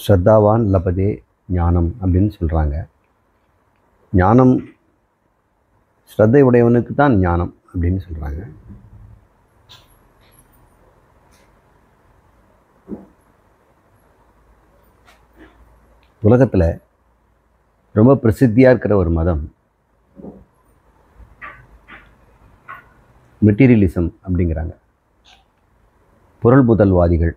ஸ்ரத்தாவான் லபதே ஞானம் அப்படின்னு சொல்கிறாங்க. ஞானம் ஸ்ரத்தை உடையவனுக்கு தான் ஞானம் அப்படின்னு சொல்கிறாங்க. உலகத்தில் ரொம்ப பிரசித்தியாக இருக்கிற ஒரு மதம் மெட்டீரியலிசம் அப்படிங்கிறாங்க. பொருள்புதல்வாதிகள்,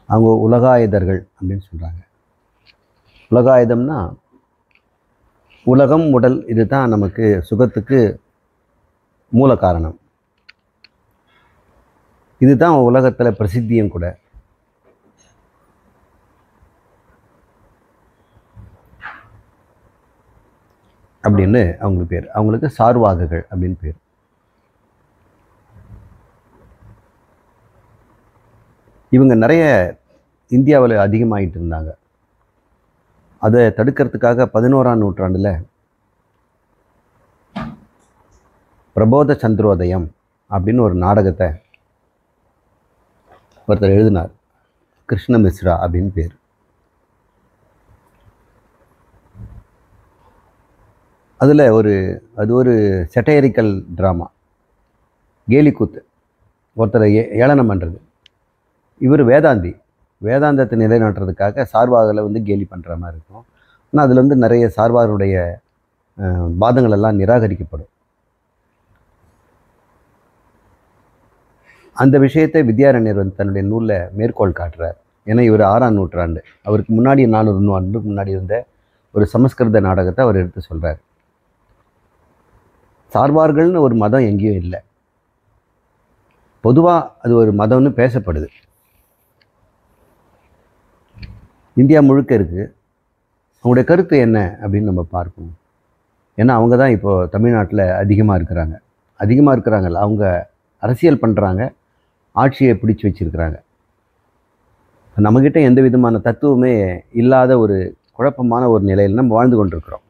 அவங்க உலகாயுதர்கள் அப்படின்னு சொல்கிறாங்க. உலகாயுதம்னா உலகம், உடல், இது தான் நமக்கு சுகத்துக்கு மூல காரணம். இதுதான் உலகத்தில் பிரசித்தியும் கூட. அப்படின்னு அவங்களுக்கு பேர். அவங்களுக்கு சார்வாகர்கள் அப்படின்னு பேர். இவங்க நிறைய இந்தியாவில் அதிகமாகிட்டு இருந்தாங்க. அதை தடுக்கிறதுக்காக 11ஆம் நூற்றாண்டில் பிரபோத சந்திரோதயம் அப்படின்னு ஒரு நாடகத்தை ஒருத்தர் எழுதினார். கிருஷ்ண மிஸ்ரா அப்படின்னு பேர். அதில் அது ஒரு செட்டைரிக்கல் ட்ராமா, கேலிக்கூத்து, ஒருத்தரை ஏளனம் பண்ணுறது. இவர் வேதாந்தத்தை நிலைநாட்டுறதுக்காக சார்வாகலை கேலி பண்ணுற மாதிரி இருக்கும். ஆனால் அதில் நிறைய சார்வாகனுடைய வாதங்கள் எல்லாம் நிராகரிக்கப்படும். அந்த விஷயத்தை வித்யாரண்யர் தன்னுடைய நூலில் மேற்கோள் காட்டுறார். ஏன்னா இவர் 6ஆம் நூற்றாண்டு, அவருக்கு முன்னாடி 400 ஆண்டுக்கு முன்னாடி இருந்த ஒரு சமஸ்கிருத நாடகத்தை அவர் எடுத்து சொல்கிறார். சார்வார்கள்னு ஒரு மதம் எங்கேயும் இல்லை. பொதுவாக அது ஒரு மதம்னு பேசப்படுது. இந்தியா முழுக்க இருக்குது. அவங்களுடைய கருத்து என்ன அப்படின்னு நம்ம பார்க்கணும். ஏன்னா அவங்க தான் இப்போது தமிழ்நாட்டில் அதிகமாக இருக்கிறாங்கல்ல. அவங்க அரசியல் பண்ணுறாங்க, ஆட்சியை பிடிச்சி வச்சுருக்கிறாங்க. நம்மக்கிட்ட எந்த விதமான தத்துவமே இல்லாத ஒரு குழப்பமான ஒரு நிலையில் நம்ம வாழ்ந்து கொண்டிருக்கிறோம்.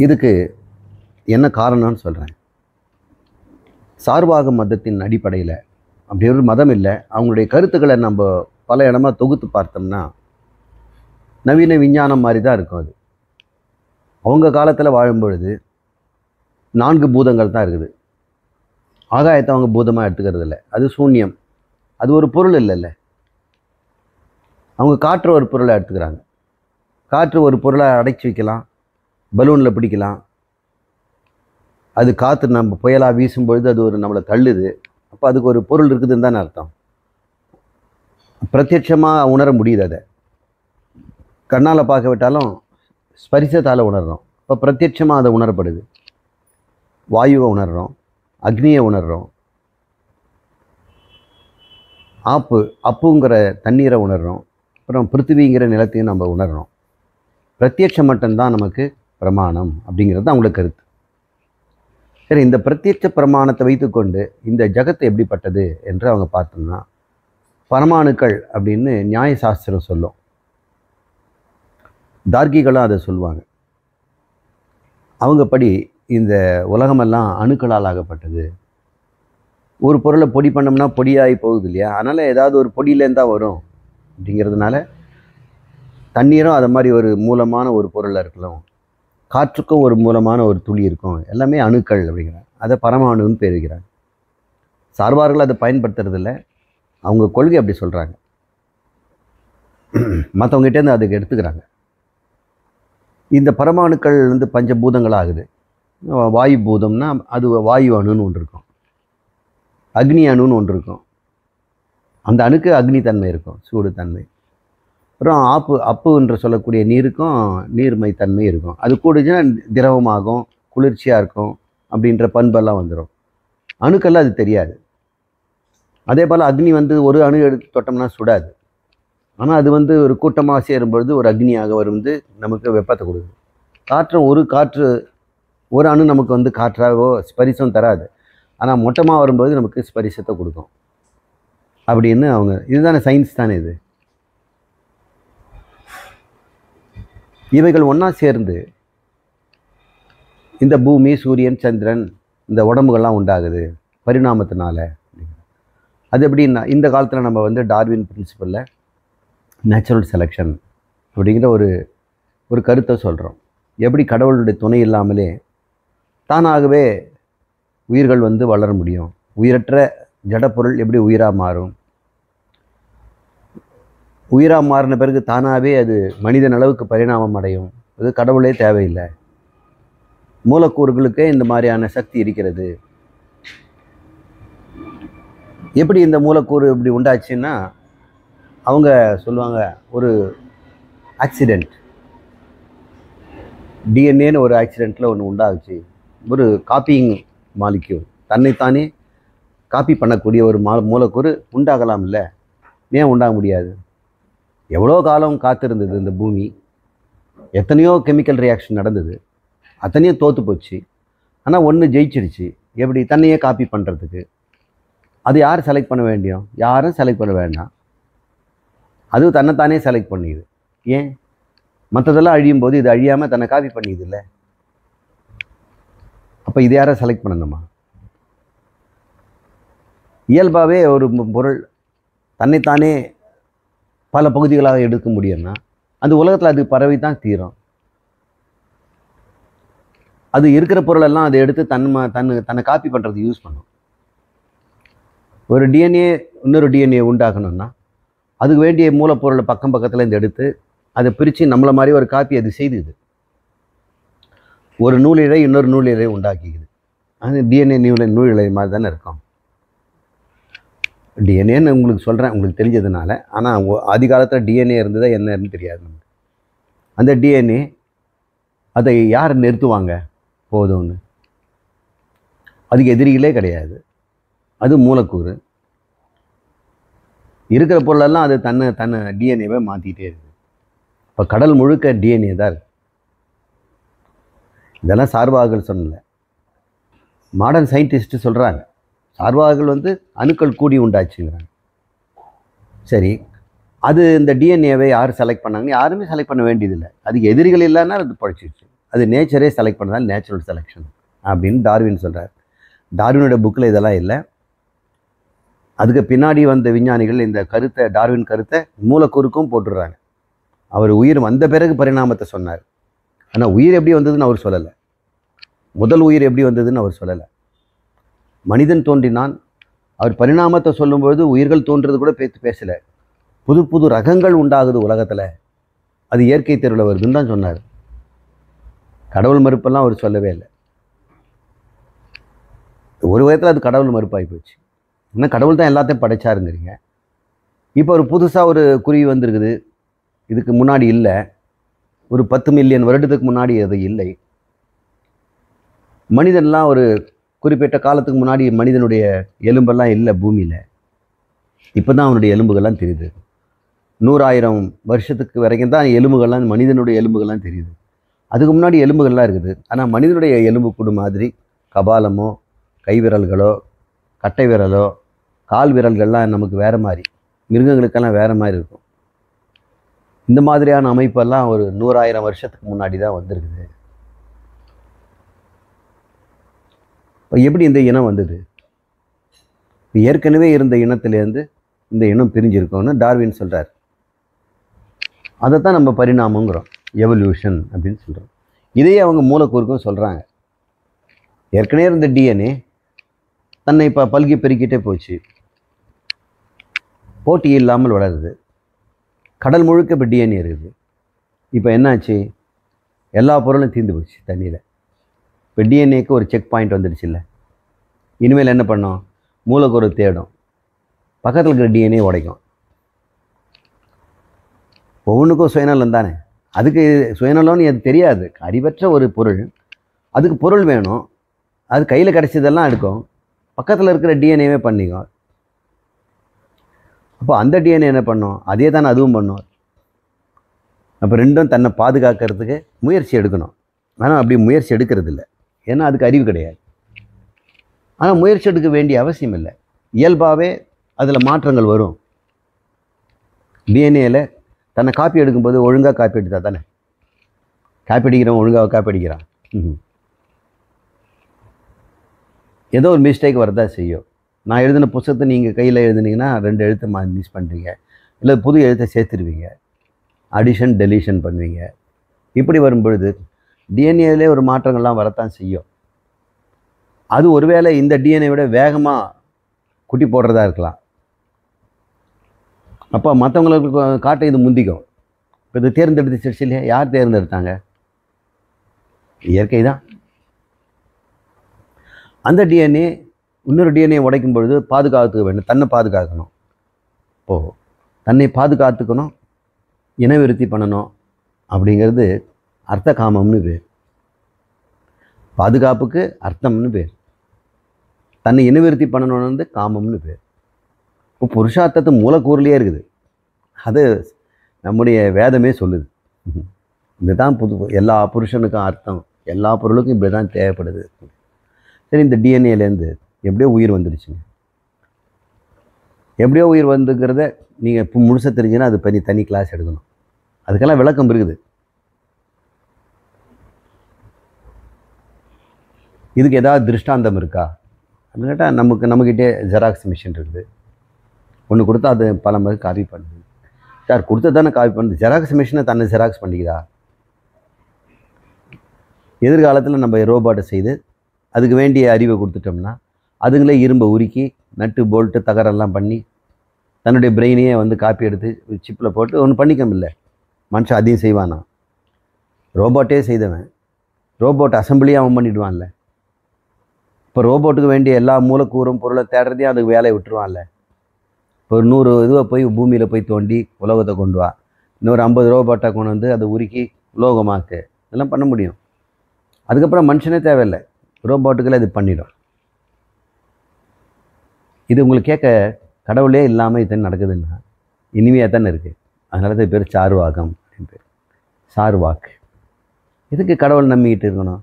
இதுக்கு என்ன காரணம்னு சொல்கிறேன். சார்வாக மதத்தின் அடிப்படையில் அப்படி ஒரு மதம் இல்லை. அவங்களுடைய கருத்துக்களை நம்ம பல இடமா தொகுத்து பார்த்தோம்னா நவீன விஞ்ஞானம் மாதிரி தான் இருக்கும். அது அவங்க காலத்தில் வாழும்பொழுது 4 பூதங்கள் தான் இருக்குது. ஆகாயத்தை அவங்க பூதமாக எடுத்துக்கிறது இல்லை. அது சூன்யம். அது ஒரு பொருள் இல்லைல்ல. அவங்க காற்று ஒரு பொருளை எடுத்துக்கிறாங்க. காற்று ஒரு பொருளை அடைச்சி வைக்கலாம், பலூனில் பிடிக்கலாம். அது காற்று நம்ம புயலாக வீசும்பொழுது அது நம்மளை தள்ளுது. அப்போ அதுக்கு ஒரு பொருள் இருக்குதுன்னு தானே அர்த்தம். பிரத்யட்சமாக உணர முடியுது. அதை கண்ணால் பார்க்க விட்டாலும் ஸ்பரிசத்தால் உணர்கிறோம். இப்போ பிரத்யட்சமாக அதை உணரப்படுது. வாயுவை உணர்கிறோம், அக்னியை உணர்கிறோம், அப்புங்கிற தண்ணீரை உணர்கிறோம், அப்புறம் பிருத்திவிங்கிற நிலத்தையும் நம்ம உணர்கிறோம். பிரத்யட்சம் மட்டும்தான் நமக்கு பிரமாணம் அப்படிங்கிறது தான் அவங்களுக்கு கருத்து. சரி, இந்த பிரத்யட்ச பிரமாணத்தை வைத்துக்கொண்டு இந்த ஜகத்து எப்படிப்பட்டது என்று அவங்க பார்த்தோம்னா பரமாணுக்கள் அப்படின்னு நியாயசாஸ்திரம் சொல்லும். தார்க்கிகளும் அதை சொல்லுவாங்க. அவங்க படி இந்த உலகமெல்லாம் அணுக்களால் ஆகப்பட்டது. ஒரு பொருளை பொடி பண்ணோம்னா பொடியாகி போகுது இல்லையா? அதனால் ஏதாவது ஒரு பொடியிலேருந்து தான் வரும் அப்படிங்கிறதுனால தண்ணீரும் அது மாதிரி ஒரு மூலமான ஒரு பொருளாக இருக்கலாம். காற்றுக்கும் ஒரு மூலமான ஒரு துளி இருக்கும். எல்லாமே அணுக்கள் அப்படிங்கிறாங்க. அதை பரமாணுன்னு பேர் வைக்கிறாங்க. சார்வார்கள் அதை பயன்படுத்துறதில்ல. அவங்க கொள்கை அப்படி சொல்கிறாங்க. மற்றவங்ககிட்டேருந்து அதுக்கு எடுத்துக்கிறாங்க. இந்த பரமாணுக்கள் பஞ்சபூதங்களாகுது. வாயு பூதம்னா அது வாயு அணுன்னு ஒன்று இருக்கும், அக்னி அணுன்னு ஒன்று இருக்கும். அந்த அணுக்கு அக்னி தன்மை இருக்கும், சூடு தன்மை. அப்புறம் அப்பு என்று சொல்லக்கூடிய நீருக்கும் நீர்மை தன்மை இருக்கும். அது கூடுச்சுன்னா திரவமாகும், குளிர்ச்சியாக இருக்கும் அப்படின்ற பண்பெல்லாம் வந்துடும். அணுக்கெல்லாம் அது தெரியாது. அதே போல் அக்னி ஒரு அணு எடுத்து தொட்டோம்னா சுடாது. ஆனால் அது ஒரு கூட்டமாக சேரும்பொழுது ஒரு அக்னியாக நமக்கு வெப்பத்தை கொடுக்குது. ஒரு அணு நமக்கு காற்றாகவோ ஸ்பரிசம் தராது. ஆனால் மொட்டமாக வரும்போது நமக்கு ஸ்பரிசத்தை கொடுக்கும் அப்படின்னு அவங்க. இதுதானே சயின்ஸ் தானே இது. இவைகள் ஒன்றா சேர்ந்து இந்த பூமி, சூரியன், சந்திரன், இந்த உடம்புகள்லாம் உண்டாகுது பரிணாமத்தினால. அது எப்படின்னா, இந்த காலத்தில் நம்ம வந்து டார்வின் பிரின்சிபலில் நேச்சுரல் செலெக்ஷன் அப்படிங்கிற ஒரு ஒரு கருத்தை சொல்கிறோம். எப்படி கடவுளுடைய துணை இல்லாமலே தானாகவே உயிர்கள் வந்து வளர முடியும், உயிரற்ற ஜடப்பொருள் எப்படி உயிராக மாறும், உயிராக மாறின பிறகு தானாகவே அது மனிதன் அளவுக்கு பரிணாமம் அடையும், அது கடவுளே தேவையில்லை, மூலக்கூறுகளுக்கே இந்த மாதிரியான சக்தி இருக்கிறது. எப்படி இந்த மூலக்கூறு இப்படி உண்டாச்சுன்னா, அவங்க சொல்லுவாங்க ஒரு ஆக்சிடெண்ட், டிஎன்ஏன்னு ஒரு ஆக்சிடெண்ட்டில் ஒன்று உண்டாகுச்சு. ஒரு காப்பியிங் மாலிக்யூல், தன்னைத்தானே காப்பி பண்ணக்கூடிய ஒரு மூலக்கூறு உண்டாகலாம் இல்லை? ஏன் உண்டாக முடியாது? எவ்வளோ காலம் காத்திருந்தது இந்த பூமி, எத்தனையோ கெமிக்கல் ரியாக்ஷன் நடந்தது, அத்தனையும் தோற்று போச்சு. ஆனால் ஒன்று ஜெயிச்சிடுச்சு. எப்படி? தன்னையே காப்பி பண்ணுறதுக்கு. அது யார் செலக்ட் பண்ண வேண்டியும்? யாரும் செலக்ட் பண்ண வேண்டாம், அது தன்னைத்தானே செலக்ட் பண்ணிது. ஏன்? மற்றதெல்லாம் அழியும் போது இது அழியாமல் தன்னை காப்பி பண்ணிது இல்லை? அப்போ இது யாரை செலக்ட் பண்ணணுமா? இயல்பாகவே ஒரு பொருள் தன்னைத்தானே பல பகுதிகளாக எடுக்க முடியும்னா அந்த உலகத்தில் அது பரவி தான் தீரும். அது இருக்கிற பொருளெல்லாம் அதை எடுத்து தன்னை காப்பி பண்ணுறது யூஸ் பண்ணும். ஒரு டிஎன்ஏ இன்னொரு டிஎன்ஏ உண்டாக்கணும்னா அதுக்கு வேண்டிய மூலப்பொருளை பக்கத்தில் இருந்து எடுத்து அதை பிரித்து நம்மளை மாதிரி ஒரு காப்பி அது செய்துது. ஒரு நூலிழை இன்னொரு நூலிழை உண்டாக்கிக்குது. அது டிஎன்ஏ நூலிழை மாதிரி தானே இருக்கும். டிஎன்ஏன்னு உங்களுக்கு சொல்கிறேன், உங்களுக்கு தெரிஞ்சதுனால. ஆனால் ஆதி காலத்தில் டிஎன்ஏ இருந்ததா என்னன்னு தெரியாது நமக்கு. அந்த டிஎன்ஏ அதை யார் நிறுத்துவாங்க போதும்னு? அதுக்கு எதிரிகளே கிடையாது. அது மூலக்கூறு. இருக்கிற பொருளெல்லாம் அது தன்னை டிஎன்ஏவை மாற்றிக்கிட்டே இருக்குது. இப்போ கடல் முழுக்க டிஎன்ஏ தான் இருக்குது. இதெல்லாம் சார்வாகல் சொன்னல, மாடர்ன் சயின்டிஸ்ட்டு சொல்கிறாங்க. சார்வாகல் வந்து அணுக்கள் கூடி உண்டாச்சுங்கிறாங்க. சரி, அது இந்த டிஎன்ஏவை யார் செலக்ட் பண்ணாங்கன்னு யாருமே செலக்ட் பண்ண வேண்டியதில்லை. அதுக்கு எதிரிகள் இல்லைன்னா அது பழிச்சிடுச்சு. அது நேச்சரே செலக்ட் பண்ணதால் நேச்சுரல் செலெக்ஷன் அப்படின்னு டார்வின் சொல்கிறார். டார்வினோட புக்கில் இதெல்லாம் இல்லை. அதுக்கு பின்னாடி வந்த விஞ்ஞானிகள் இந்த கருத்தை, டார்வின் கருத்தை மூலக்கூறுக்கும் போட்டுடுறாங்க. அவர் உயிர் வந்த பிறகு பரிணாமத்தை சொன்னார். ஆனால் உயிர் எப்படி வந்ததுன்னு அவர் சொல்லலை. முதல் உயிர் எப்படி வந்ததுன்னு அவர் சொல்லலை. மனிதன் தோன்றினான். அவர் பரிணாமத்தை சொல்லும்பொழுது உயிர்கள் தோன்றது கூட பேசலை. புது புது ரகங்கள் உண்டாகுது உலகத்தில், அது இயற்கை தெருவில் வருதுன்னு தான் சொன்னார். கடவுள் மறுப்பெல்லாம் அவர் சொல்லவே இல்லை. ஒரு விதத்தில் அது கடவுள் மறுப்பாகி போச்சு. இன்னும் கடவுள் தான் எல்லாத்தையும் படைச்சாருங்கிறீங்க. இப்போ ஒரு புதுசாக ஒரு குருவி வந்திருக்குது, இதுக்கு முன்னாடி இல்லை. ஒரு 10 மில்லியன் வருடத்துக்கு முன்னாடி அது இல்லை. மனிதன்லாம் ஒரு குறிப்பிட்ட காலத்துக்கு முன்னாடி மனிதனுடைய எலும்பெல்லாம் இல்லை பூமியில். இப்போ தான் அவனுடைய எலும்புகள்லாம் தெரியுது. 100,000 வருஷத்துக்கு வரைக்கும் தான் எலும்புகள்லாம், மனிதனுடைய எலும்புகள்லாம் தெரியுது. அதுக்கு முன்னாடி எலும்புகள்லாம் இருக்குது. ஆனால் மனிதனுடைய எலும்பு கூடு மாதிரி கபாலமோ கை விரல்களோ கட்டை விரலோ கால் விரல்கள்லாம் நமக்கு வேறு மாதிரி, மிருகங்களுக்கெல்லாம் வேறு மாதிரி இருக்கும். இந்த மாதிரியான அமைப்பெல்லாம் ஒரு 100,000 வருஷத்துக்கு முன்னாடி தான் வந்திருக்குது. இப்போ எப்படி இந்த இனம் வந்தது? ஏற்கனவே இருந்த இனத்திலேருந்து இந்த இனம் பிரிஞ்சிருக்கோன்னு டார்வின் சொல்கிறார். அதை தான் நம்ம பரிணாமங்கிறோம், எவல்யூஷன் அப்படின்னு சொல்கிறோம். இதையே அவங்க மூலக்கூறுக்கும் சொல்கிறாங்க. ஏற்கனவே இருந்த டிஎன்ஏ தன்னை இப்போ பல்கி பெருக்கிட்டே போச்சு, போட்டி இல்லாமல் வளருது. கடல் முழுக்க இப்போ டிஎன்ஏ இருக்குது. இப்போ என்னாச்சு? எல்லா பொருளும் தீர்ந்து போச்சு தண்ணியில். இப்போ டிஎன்ஏக்கு ஒரு செக் பாயிண்ட் வந்துடுச்சு இல்லை? இனிமேல் என்ன பண்ணோம்? மூலக்கூறு தேடும், பக்கத்தில் இருக்கிற டிஎன்ஏ உடைக்கும். ஒவ்வொன்றுக்கும் சுயநலம் தானே. அதுக்கு சுயநலம்னு அது தெரியாது. அறிவற்ற ஒரு பொருள், அதுக்கு பொருள் வேணும். அது கையில் கிடச்சதெல்லாம் எடுக்கும், பக்கத்தில் இருக்கிற டிஎன்ஏவே பண்ணிக்கும். அப்போ அந்த டிஎன்ஏ என்ன பண்ணும்? அதே தானே அதுவும் பண்ணும். அப்போ ரெண்டும் தன்னை பாதுகாக்கிறதுக்கு முயற்சி எடுக்கணும். ஆனால் அப்படி முயற்சி எடுக்கிறது இல்லை, ஏன்னா அதுக்கு அறிவு கிடையாது. ஆனால் முயற்சி எடுக்க வேண்டிய அவசியம் இல்லை. இயல்பாகவே அதில் மாற்றங்கள் வரும். டிஎன்ஏயில் தன்னை காப்பி எடுக்கும்போது ஒழுங்காக காப்பி எடுத்தா தானே. காப்பி அடிக்கிறவன் ஒழுங்காக காப்பி அடிக்கிறான், ஏதோ ஒரு மிஸ்டேக் வரதான் செய்யும். நான் எழுதின புத்தகத்தை நீங்கள் கையில் எழுதுனீங்கன்னா 2 எழுத்தை மிஸ் பண்ணுறீங்க, இல்லை புது எழுத்தை சேர்த்துருவீங்க, அடிஷன் டெலிஷன் பண்ணுவீங்க. இப்படி வரும்பொழுது டிஎன்ஏலே ஒரு மாற்றங்கள்லாம் வரத்தான் செய்யும். அது ஒருவேளை இந்த டிஎன்ஏ விட வேகமாக குட்டி போடுறதா இருக்கலாம். அப்போ மற்றவங்களுக்கு காட்ட இது முந்திக்கும். இப்போ இது தேர்ந்தெடுத்துச்சு இல்லையா? யார் தேர்ந்தெடுத்தாங்க? இயற்கை தான். அந்த டிஎன்ஏ இன்னொரு டிஎன்ஏ உடைக்கும் பொழுது பாதுகாத்துக்க வேண்டும், தன்னை பாதுகாக்கணும். இப்போது தன்னை பாதுகாத்துக்கணும், இனவிருத்தி பண்ணணும் அப்படிங்கிறது அர்த்த காமம்னு பேர். பாதுகாப்புக்கு அர்த்தம்னு பேர். தன்னை இனவிருத்தி பண்ணணும்னு வந்து காமம்னு பேர். இப்போ புருஷார்த்தத்து மூலக்கூறுலேயே இருக்குது. அது நம்முடைய வேதமே சொல்லுது. இதுதான் எல்லா புருஷனுக்கும் அர்த்தம், எல்லா பொருளுக்கும் இப்படி தான் தேவைப்படுது. சரி, இந்த டிஎன்ஏலேருந்து எப்படியோ உயிர் வந்துடுச்சுங்க. எப்படியோ உயிர் வந்துக்கிறத நீங்கள் இப்போ முழுசாக தெரிஞ்சுன்னா அது தனி கிளாஸ் எடுக்கணும். அதுக்கெல்லாம் விளக்கம் இருக்குது. இதுக்கு ஏதாவது திருஷ்டாந்தம் இருக்கா அப்படின்னு கேட்டால் நம்மக்கிட்டே ஜெராக்ஸ் மிஷின் இருக்குது. ஒன்று கொடுத்தா அது பல மாதிரி காப்பி பண்ணுது. சார் கொடுத்தா தானே காப்பி பண்ணுது. ஜெராக்ஸ் மிஷினை தன்னை ஜெராக்ஸ் பண்ணிக்குதா? எதிர்காலத்தில் நம்ம ரோபோட்டை செய்து அதுக்கு வேண்டிய அறிவை கொடுத்துட்டோம்னா அதுங்களே இரும்பை உருக்கி நட்டு போல்ட்டு தகரெல்லாம் பண்ணி தன்னுடைய பிரெயினையே வந்து காப்பி எடுத்து சிப்பில் போட்டு ஒன்று பண்ணிக்கமில்லை. மனுஷன் அதையும் செய்வானா? ரோபோட்டே செய்தவன் ரோபோட் அசம்பிளியே அவன் பண்ணிவிடுவான்ல. இப்போ ரோபோட்டுக்கு வேண்டிய எல்லா மூலக்கூறும் பொருளை தேடுறதையும் அதுக்கு வேலையை விட்டுருவான்ல. இப்போ 100 இதுவை போய் பூமியில் போய் தோண்டி உலோகத்தை கொண்டு வா, இன்னொரு 50 ரோபோட்டை கொண்டு வந்து அதை உருக்கி உலோகமாக்கு, இதெல்லாம் பண்ண முடியும். அதுக்கப்புறம் மனுஷனே தேவையில்லை, ரோபோட்டுக்களை இது பண்ணிடும். இது உங்களுக்கு கேட்க கடவுளே இல்லாமல் இது நடக்குதுன்னா இனிமையாக தானே இருக்குது. அதனால தான் பேர் சார்வாகம் அப்படின்னு பேர். சார்வாக்கு. இதுக்கு கடவுள் நம்பிக்கிட்டு இருக்கணும்.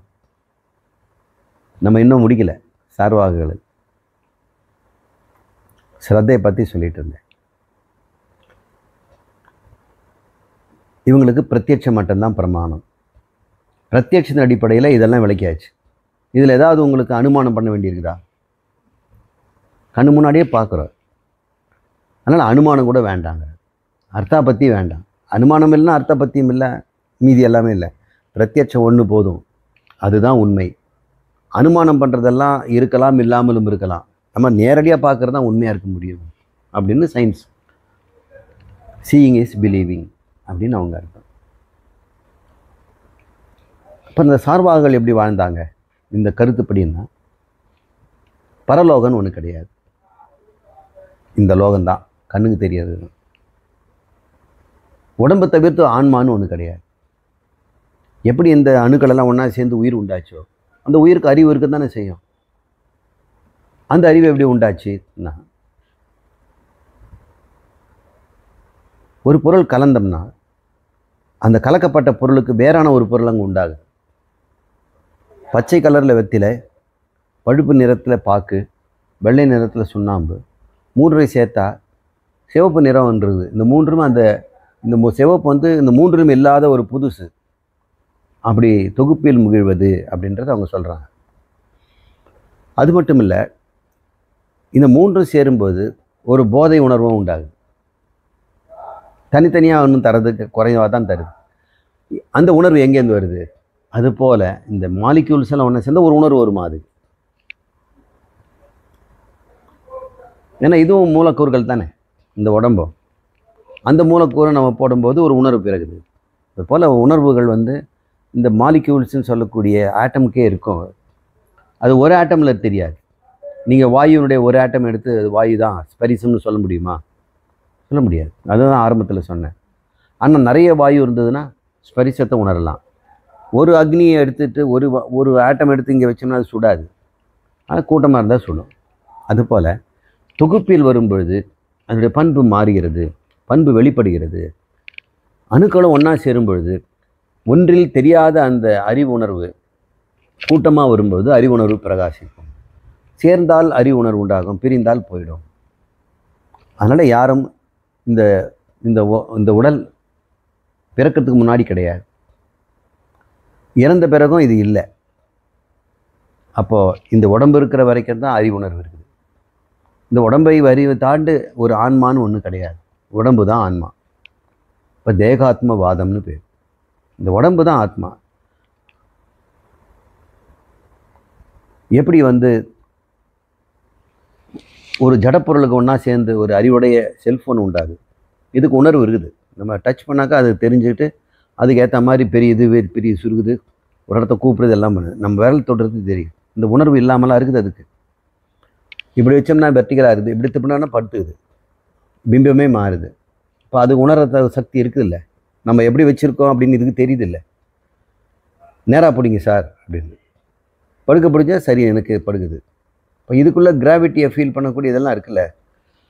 நம்ம இன்னும் முடிக்கலை சார்வாகுகள். ஸ்ரத்தையை பற்றி சொல்லிட்டு இருந்தேன். இவங்களுக்கு பிரத்யட்சம் மட்டும்தான் பிரமாணம். பிரத்யட்சத்தின் அடிப்படையில் இதெல்லாம் விளக்கியாச்சு. இதில் ஏதாவது உங்களுக்கு அனுமானம் பண்ண வேண்டியிருக்குதா? கண்ணு முன்னாடியே பார்க்குறோம். அதனால் அனுமானம் கூட வேண்டாங்க. அர்த்தா பற்றி வேண்டாம். அனுமானம் இல்லைன்னா அர்த்த பற்றியும் இல்லை, மீதி எல்லாமே இல்லை. பிரத்யட்சம் ஒன்று போதும், அதுதான் உண்மை. அனுமானம் பண்ணுறதெல்லாம் இருக்கலாம், இல்லாமலும் இருக்கலாம். நம்ம நேரடியாக பார்க்குறது தான் உண்மையாக இருக்க முடியும் அப்படின்னு சயின்ஸ். சீயிங் இஸ் பிலீவிங் அப்படின்னு அவங்க அர்த்தம். இப்போ இந்த சார்வாகங்கள் எப்படி வாழ்ந்தாங்க இந்த கருத்துப்படின்னா, பரலோகம்னு ஒன்று கிடையாது. இந்த லோகம்தான் கண்ணுக்கு தெரியாது. உடம்பை தவிர்த்து ஆன்மான்னு ஒன்று கிடையாது. எப்படி இந்த அணுக்களெல்லாம் ஒன்றா சேர்ந்து உயிர் உண்டாச்சோ அந்த உயிருக்கு அறிவு இருக்க தானே செய்யும். அந்த அறிவு எப்படி உண்டாச்சுன்னா, ஒரு பொருள் கலந்தோம்னா அந்த கலக்கப்பட்ட பொருளுக்கு வேறான ஒரு பொருள் அங்கே உண்டாகுது. பச்சை கலரில் வெத்திலை, பழுப்பு நிறத்தில் பாக்கு, வெள்ளை நிறத்தில் சுண்ணாம்பு, 3 சேர்த்தா சிவப்பு நிறம்ன்றது. இந்த மூன்றும் இந்த சிவப்பு வந்து இந்த மூன்றும் இல்லாத ஒரு புதுசு. அப்படி தொகுப்பில் முகிழ்வது அப்படின்றத அவங்க சொல்கிறாங்க. அது மட்டும் இல்லை, இந்த மூன்றும் சேரும்போது ஒரு போதை உணர்வும் உண்டாகுது. தனித்தனியாக ஒன்றும் தரதுக்கு குறைவாக தான் தருது. அந்த உணர்வு எங்கேருந்து வருது? அதுபோல் இந்த மாலிக்யூல்ஸ் எல்லாம் ஒன்று சேர்ந்த ஒரு உணர்வு வருமா? அது ஏன்னா இதுவும் மூலக்கூறுகள் தானே இந்த உடம்பும். அந்த மூலக்கூறை நம்ம போடும்போது ஒரு உணர்வு பிறகுது. அதுபோல் உணர்வுகள் வந்து இந்த மாலிக்யூல்ஸ்ன்னு சொல்லக்கூடிய ஆட்டமுக்கே இருக்கும். அது ஒரு ஆட்டமில் தெரியாது. நீங்கள் வாயுனுடைய ஒரு ஆட்டம் எடுத்து அது வாயு தான் ஸ்பரிசம்னு சொல்ல முடியுமா? சொல்ல முடியாது. அதுதான் ஆரம்பத்தில் சொன்னேன். ஆனால் நிறைய வாயு இருந்ததுன்னா ஸ்பரிசத்தை உணரலாம். ஒரு அக்னியை எடுத்துகிட்டு ஒரு ஆட்டம் எடுத்து இங்கே வச்சோம்னா அது சுடாது. ஆனால் கூட்டமாக இருந்தால் சுடும். அதுபோல் தொகுப்பில் வரும்பொழுது அதனுடைய பண்பு மாறுகிறது, பண்பு வெளிப்படுகிறது. அணுக்களும் ஒன்றா சேரும் பொழுது ஒன்றில் தெரியாத அந்த அறிவு உணர்வு கூட்டமாக வரும்பொழுது அறிவுணர்வு பிரகாசிக்கும். சேர்ந்தால் அறிவு உணர்வு உண்டாகும், பிரிந்தால் போயிடும். அதனால் யாரும் இந்த உடல் பிறக்கிறதுக்கு முன்னாடி கிடையாது, இறந்த பிறகும் இது இல்லை. அப்போது இந்த உடம்பு இருக்கிற வரைக்கும் தான் அறிவுணர்வு இருக்குது. இந்த உடம்பை தாண்டு ஒரு ஆன்மான்னு ஒன்று கிடையாது. உடம்பு தான் ஆன்மா. இப்போ தேகாத்மவாதம்னு பேர். இந்த உடம்பு தான் ஆத்மா. எப்படி ஒரு ஜடப்பொருளுக்கு ஒன்றா சேர்ந்து ஒரு அறிவுடைய செல்ஃபோன் உண்டாகுது. இதுக்கு உணர்வு இருக்குது. நம்ம டச் பண்ணாக்கா அது தெரிஞ்சுக்கிட்டு அதுக்கு ஏற்ற மாதிரி பெரிய சுருகுது, ஒரு இடத்த கூப்பிடுறது எல்லாம் பண்ணுது. நம்ம விரல் தொடுறது தெரியும். இந்த உணர்வு இல்லாமலாம் இருக்குது அதுக்கு. இப்படி வச்சோம்னா வெர்டிகலாக இருக்குது, இப்படி திப்பினோன்னா படுத்துக்குது, பிம்பமே மாறுது. இப்போ அது உணர்ற சக்தி இருக்குது இல்லை, நம்ம எப்படி வச்சுருக்கோம் அப்படின்னு இதுக்கு தெரியுது இல்லை. நேராக பிடிங்க சார் அப்படின்னு படுக்க பிடிச்சா சரி எனக்கு படுக்குது. இப்போ இதுக்குள்ளே கிராவிட்டியை ஃபீல் பண்ணக்கூடிய இதெல்லாம் இருக்குல்ல.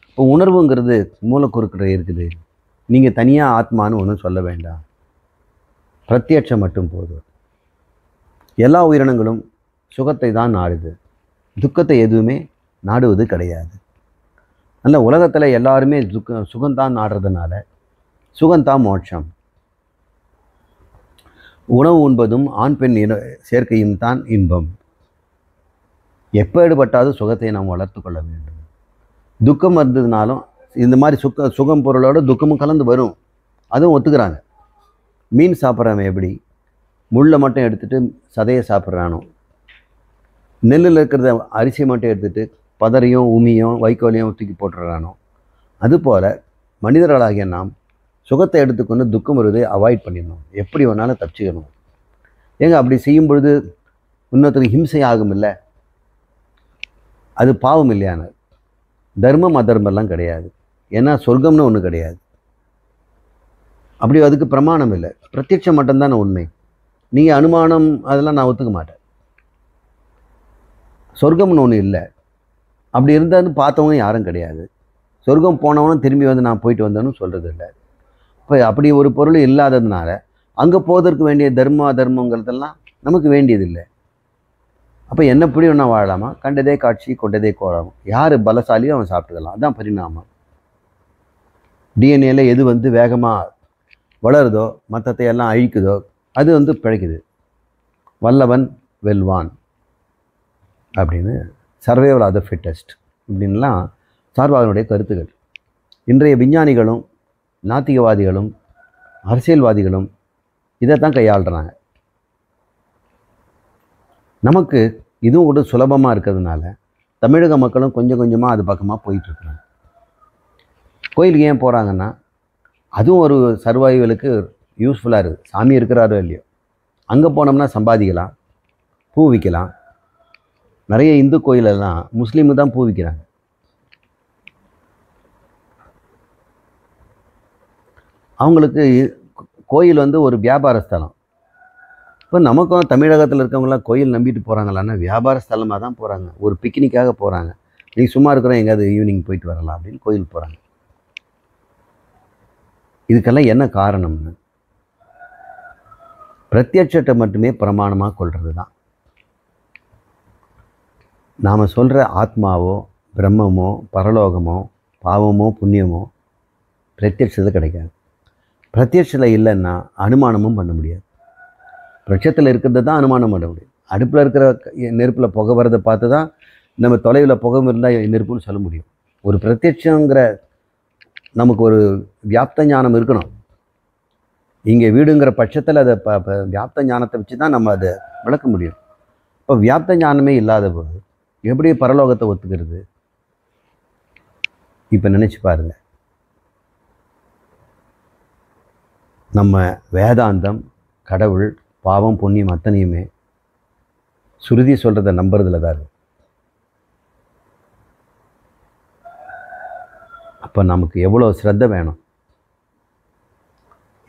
இப்போ உணர்வுங்கிறது மூலக்குறுக்கிற இருக்குது. நீங்கள் தனியாக ஆத்மானு ஒன்றும் சொல்ல வேண்டாம், பிரத்யட்சம் மட்டும் போதும். எல்லா உயிரினங்களும் சுகத்தை தான் நாடுது, துக்கத்தை எதுவுமே நாடுவது கிடையாது. அந்த உலகத்தில் எல்லாருமே சுகம்தான் நாடுறதுனால சுகம்தான் மோட்சம். உணவு உண்பதும் ஆண் பெண் சேர்க்கையும் தான் இன்பம். எப்போ எடுபட்டாலும் சுகத்தை நாம் வளர்த்து கொள்ள வேண்டும். துக்கம் இருந்ததுனாலும் இந்த மாதிரி சுகம் பொருளோட துக்கமும் கலந்து வரும், அதுவும் ஒத்துக்கிறாங்க. மீன் சாப்பிட்றவன் எப்படி முள்ளை மட்டும் எடுத்துகிட்டு சதையை சாப்பிட்றானோ, நெல்லில் இருக்கிறத அரிசியை மட்டும் எடுத்துகிட்டு பதறையும் உமியும் வைக்கோலையும் தூக்கி போட்டுடுறானோ, அதுபோல் மனிதர்களாகிய நாம் சுகத்தை எடுத்துக்கொண்டு துக்கம் வருவதை அவாய்ட் பண்ணிடணும். எப்படி வேணாலும் தப்பிச்சுக்கணும். ஏங்க அப்படி செய்யும் பொழுது இன்னொருத்தருக்கு ஹிம்சை ஆகும் இல்லை, அது பாவம் இல்லையான. தர்மம் அதர்மெல்லாம் கிடையாது. ஏன்னா சொர்க்கம்னு ஒன்று கிடையாது. அப்படி அதுக்கு பிரமாணம் இல்லை, பிரத்யட்சம் மட்டும்தானே உண்மை. நீங்கள் அனுமானம் அதெல்லாம் நான் ஒத்துக்க மாட்டேன். சொர்க்கம்னு ஒன்று இல்லை. அப்படி இருந்தாலும் பார்த்தவங்க யாரும் கிடையாது. சொர்க்கம் போனவனும் திரும்பி நான் போயிட்டு வந்தேன்னு சொல்கிறது இல்லை. இப்போ அப்படி ஒரு பொருள் இல்லாததுனால அங்கே போவதற்கு வேண்டிய தர்மங்கிறதெல்லாம் நமக்கு வேண்டியதில்லை. அப்போ என்னப்படி ஒன்றா வாழலாமா? கண்டதே காட்சி கொண்டதே கோலம். யார் பலசாலியோ அவன் சாப்பிட்டுக்கலாம். அதுதான் பரிணாமம். டிஎன்ஏல எது வேகமாக வளருதோ மற்றத்தை எல்லாம் அழிக்குதோ அது பிழைக்குது. வல்லவன் வெல்வான் அப்படின்னு, சர்வைவல் ஆஃப் த ஃபிட்டஸ்ட் இப்படின்லாம் சார்வாகனுடைய கருத்துக்கள். இன்றைய விஞ்ஞானிகளும் நாத்திகவாதிகளும் அரசியல்வாதிகளும் இதைத்தான் கையாளுறாங்க. நமக்கு இதுவும் கூட சுலபமாக இருக்கிறதுனால தமிழக மக்களும் கொஞ்சம் கொஞ்சமாக அது பக்கமாக போயிட்டுருக்குறாங்க. கோயிலுக்கு ஏன் போகிறாங்கன்னா அதுவும் ஒரு சர்வைவலுக்கு யூஸ்ஃபுல்லாக இருக்குது. சாமி இருக்கிறாரோ இல்லையோ, அங்கே போனோம்னா சம்பாதிக்கலாம், பூ விற்கலாம். நிறைய இந்து கோயிலெல்லாம் முஸ்லீமு தான் பூ விற்கிறாங்க. அவங்களுக்கு கோயில் ஒரு வியாபார ஸ்தலம். இப்போ நமக்கும் தமிழகத்தில் இருக்கவங்களாம் கோயில் நம்பிட்டு போகிறாங்களான்னா வியாபார ஸ்தலமாக தான் போகிறாங்க, ஒரு பிக்னிக்காக போகிறாங்க. நீங்கள் சும்மா இருக்கிறோம் எங்கேயாவது ஈவினிங் போயிட்டு வரலாம் அப்படின்னு கோயில் போகிறாங்க. இதுக்கெல்லாம் என்ன காரணம்னு, பிரத்யட்சத்தை மட்டுமே பிரமாணமாக கொள்வது தான். நாம் சொல்கிற ஆத்மாவோ பிரம்மமோ பரலோகமோ பாவமோ புண்ணியமோ பிரத்யட்சத்தில் கிடைக்காது. பிரத்யட்சத்தில் இல்லைன்னா அனுமானமும் பண்ண முடியாது. பிரட்சத்தில் இருக்கிறது தான் அனுமானம் பண்ண முடியும். அடுப்பில் இருக்கிற நெருப்பில் புகை வரதை பார்த்து தான் நம்ம தொலைவில் புகை இருந்தால் நெருப்புன்னு சொல்ல முடியும். ஒரு பிரத்யட்சங்கிற நமக்கு ஒரு வியாப்த ஞானம் இருக்கணும். இங்கே வீடுங்கிற பட்சத்தில் அதை வியாப்த ஞானத்தை வச்சு தான் நம்ம அதை விளக்க முடியும். இப்போ வியாப்த ஞானமே இல்லாத போது எப்படி பரலோகத்தை ஒத்துக்கிறது? இப்போ நினச்சி பாருங்கள், நம்ம வேதாந்தம் கடவுள் பாவம் புண்ணியம் அத்தனையுமே சுருதி சொல்கிறத நம்புறதுல தான் இருக்கு. அப்போ நமக்கு எவ்வளோ ஸ்ரத்த வேணும்?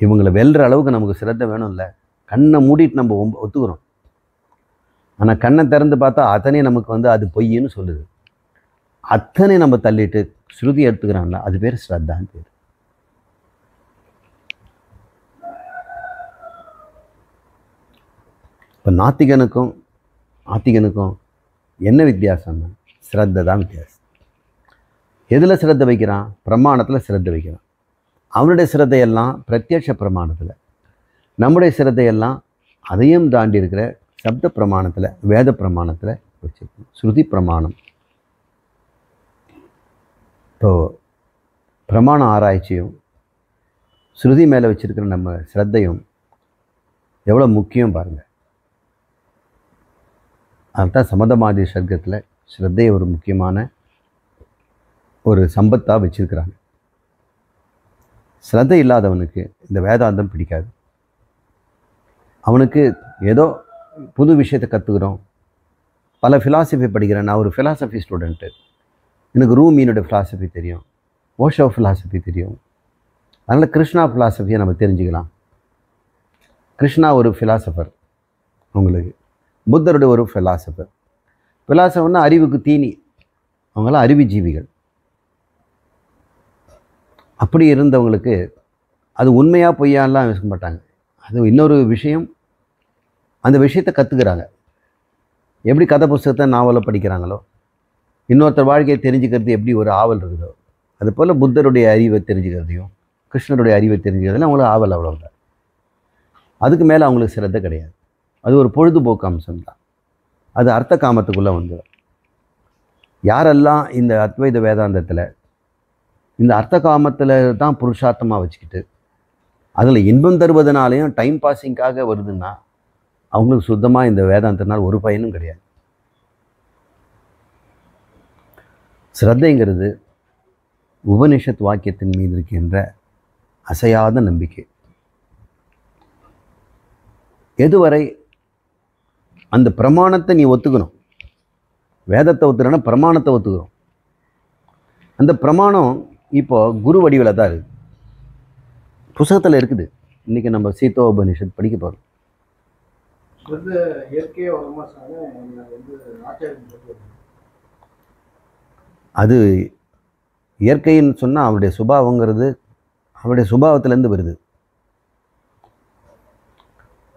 இவங்களை வெல்ற அளவுக்கு நமக்கு ஸ்ரத்த வேணும் இல்லை? கண்ணை மூடிட்டு நம்ம ஒத்துக்கிறோம். ஆனால் கண்ணை திறந்து பார்த்தா அத்தனை நமக்கு அது பொய்ன்னு சொல்லுது. அத்தனை நம்ம தள்ளிட்டு ஸ்ருதி எடுத்துக்கிறாங்களா, அது பேர் ஸ்ரத்தான்னு பேர். இப்போ நாத்திகனுக்கும் ஆத்திகனுக்கும் என்ன வித்தியாசம்னா ஸ்ரத்தை தான் வித்தியாசம். எதில் ஸ்ரத்த வைக்கிறான்? பிரமாணத்தில் ஸ்ரத்த வைக்கிறான். அவனுடைய ஸ்ரத்தையெல்லாம் பிரத்யட்ச பிரமாணத்தில், நம்முடைய ஸ்ரத்தையெல்லாம் அதையும் தாண்டி இருக்கிற சப்த பிரமாணத்தில் வேத பிரமாணத்தில் வச்சுருக்கோம். ஸ்ருதி பிரமாணம். இப்போது பிரமாண ஆராய்ச்சியும் ஸ்ருதி மேலே வச்சுருக்கிற நம்ம ஸ்ரத்தையும் எவ்வளோ முக்கியம் பாருங்கள். அதுதான் சமதமாதி சர்க்கத்தில் ஸ்ரத்தையை ஒரு முக்கியமான ஒரு சம்பத்தாக வச்சுருக்கிறாங்க. ஸ்ரத்தை இல்லாதவனுக்கு இந்த வேதாந்தம் பிடிக்காது. அவனுக்கு ஏதோ புது விஷயத்தை கற்றுக்கிறோம், பல ஃபிலாசபி படிக்கிறேன். நான் ஒரு ஃபிலாசபி ஸ்டூடெண்ட்டு, எனக்கு ரூமியினோட ஃபிலாசபி தெரியும், ஓஷோ ஃபிலாசபி தெரியும். அதனால் கிருஷ்ணா ஃபிலாசபியை நம்ம தெரிஞ்சுக்கலாம். கிருஷ்ணா ஒரு ஃபிலாசபர், உங்களுக்கு புத்தருடைய ஒரு ஃபிலாசபர். ஃபிலாசபர்னா அறிவுக்கு தீனி, அவங்களாம் அறிவு ஜீவிகள். அப்படி இருந்தவங்களுக்கு அது உண்மையாக பொய்யாலாம் யோசிக்க மாட்டாங்க. அது இன்னொரு விஷயம், அந்த விஷயத்தை கற்றுக்கிறாங்க. எப்படி கதை புஸ்தகத்தை நாவலை படிக்கிறாங்களோ, இன்னொருத்தர் வாழ்க்கையை தெரிஞ்சுக்கிறது எப்படி ஒரு ஆவல் இருக்குதோ, அதுபோல் புத்தருடைய அறிவை தெரிஞ்சுக்கிறதையும் கிருஷ்ணருடைய அறிவை தெரிஞ்சுக்கிறதுலாம் அவங்களுக்கு ஆவல் அவ்வளோதான். அதுக்கு மேலே அவங்களுக்கு சிரத்தை கிடையாது. அது ஒரு பொழுதுபோக்கு அம்சம் தான். அது அர்த்த காமத்துக்குள்ளே வந்துடும். யாரெல்லாம் இந்த அத்வைத வேதாந்தத்தில் இந்த அர்த்த காமத்தில் தான் புருஷார்த்தமாக வச்சுக்கிட்டு அதில் இன்பம் தருவதனாலையும் டைம் பாஸிங்காக வருதுன்னா அவங்களுக்கு சுத்தமாக இந்த வேதாந்தத்தினால் ஒரு பயனும் கிடையாது. ஸ்ரத்தைங்கிறது உபனிஷத் வாக்கியத்தின் மீது இருக்கின்ற அசையாத நம்பிக்கை. எதுவரை அந்த பிரமாணத்தை நீ ஒத்துக்கணும். வேதத்தை ஒத்துக்கிறனா பிரமாணத்தை ஒத்துக்கிறோம். அந்த பிரமாணம் இப்போ குரு வடிவில் தான் இருக்குது, புஸ்தகத்தில் இருக்குது. இன்றைக்கி நம்ம சீதோ உபனிஷத் படிக்க போகிறோம். அது இயற்கைன்னு சொன்னால் அவருடைய சுபாவங்கிறது அவருடைய சுபாவத்திலேருந்து வருது.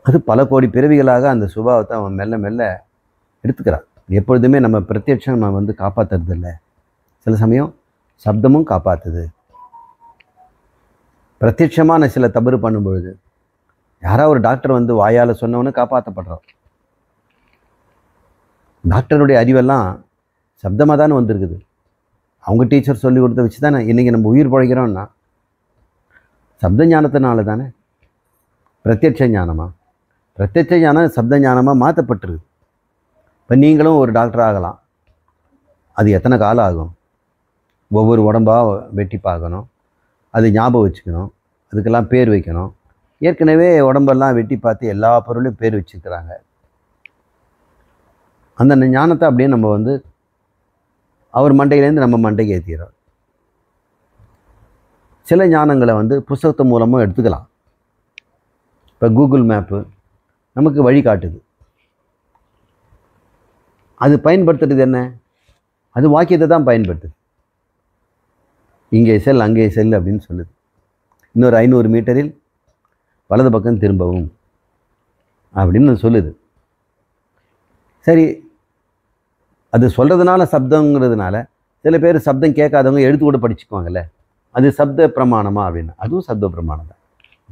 அது பல கோடி பிறவிகளாக அந்த சுபாவத்தை அவன் மெல்ல மெல்ல எடுத்துக்கிறான். எப்பொழுதுமே நம்ம பிரத்யட்சம் நம்ம வந்து காப்பாற்றுறது இல்லை. சில சமயம் சப்தமும் காப்பாற்றுது. பிரத்யட்சமான சில தவறு பண்ணும்பொழுது யாராவது ஒரு டாக்டர் வந்து வாயால் சொன்னவனு காப்பாற்றப்படுறோம். டாக்டருடைய அறிவெல்லாம் சப்தமாக தானே வந்திருக்குது. அவங்க டீச்சர் சொல்லி கொடுத்த வச்சு தானே இன்றைக்கி நம்ம உயிர் பழைக்கிறோம்னா சப்த ஞானத்தினால தானே. பிரத்யட்ச ஞானமாக, பிரத்யட்ச ஞானம் சப்த ஞானமாக மாற்றப்பட்டுருது. இப்போ நீங்களும் ஒரு டாக்டர் ஆகலாம். அது எத்தனை காலம் ஆகும்? ஒவ்வொரு உடம்பாக வெட்டி பார்க்கணும், அது ஞாபகம் வச்சுக்கணும், அதுக்கெல்லாம் பேர் வைக்கணும். ஏற்கனவே உடம்பெல்லாம் வெட்டி பார்த்து எல்லா பொருளையும் பேர் வச்சுருக்கிறாங்க. அந்த ஞானத்தை அப்படியே நம்ம வந்து அவர் மண்டையிலேருந்து நம்ம மண்டைக்கு ஏற்றிடுறோம். சில ஞானங்களை வந்து புஸ்தகத்து மூலமாக எடுத்துக்கலாம். இப்போ கூகுள் மேப்பு நமக்கு வழி காட்டுது. அது பயன்படுத்துறது என்ன? அது வாக்கியத்தை தான் பயன்படுத்துது. இங்கே செல் அங்கே செல் அப்படின்னு சொல்லுது. இன்னொரு 500 மீட்டரில் வலது பக்கம் திரும்பவும் அப்படின்னு சொல்லுது. சரி, அது சொல்கிறதுனால சப்தங்கிறதுனால சில பேர் சப்தம் கேட்காதவங்க எழுத்து கூட படிச்சுக்குவாங்கல்ல, அது சப்த பிரமாணமா அப்படின்னு. அதுவும் சப்த பிரமாணம் தான்.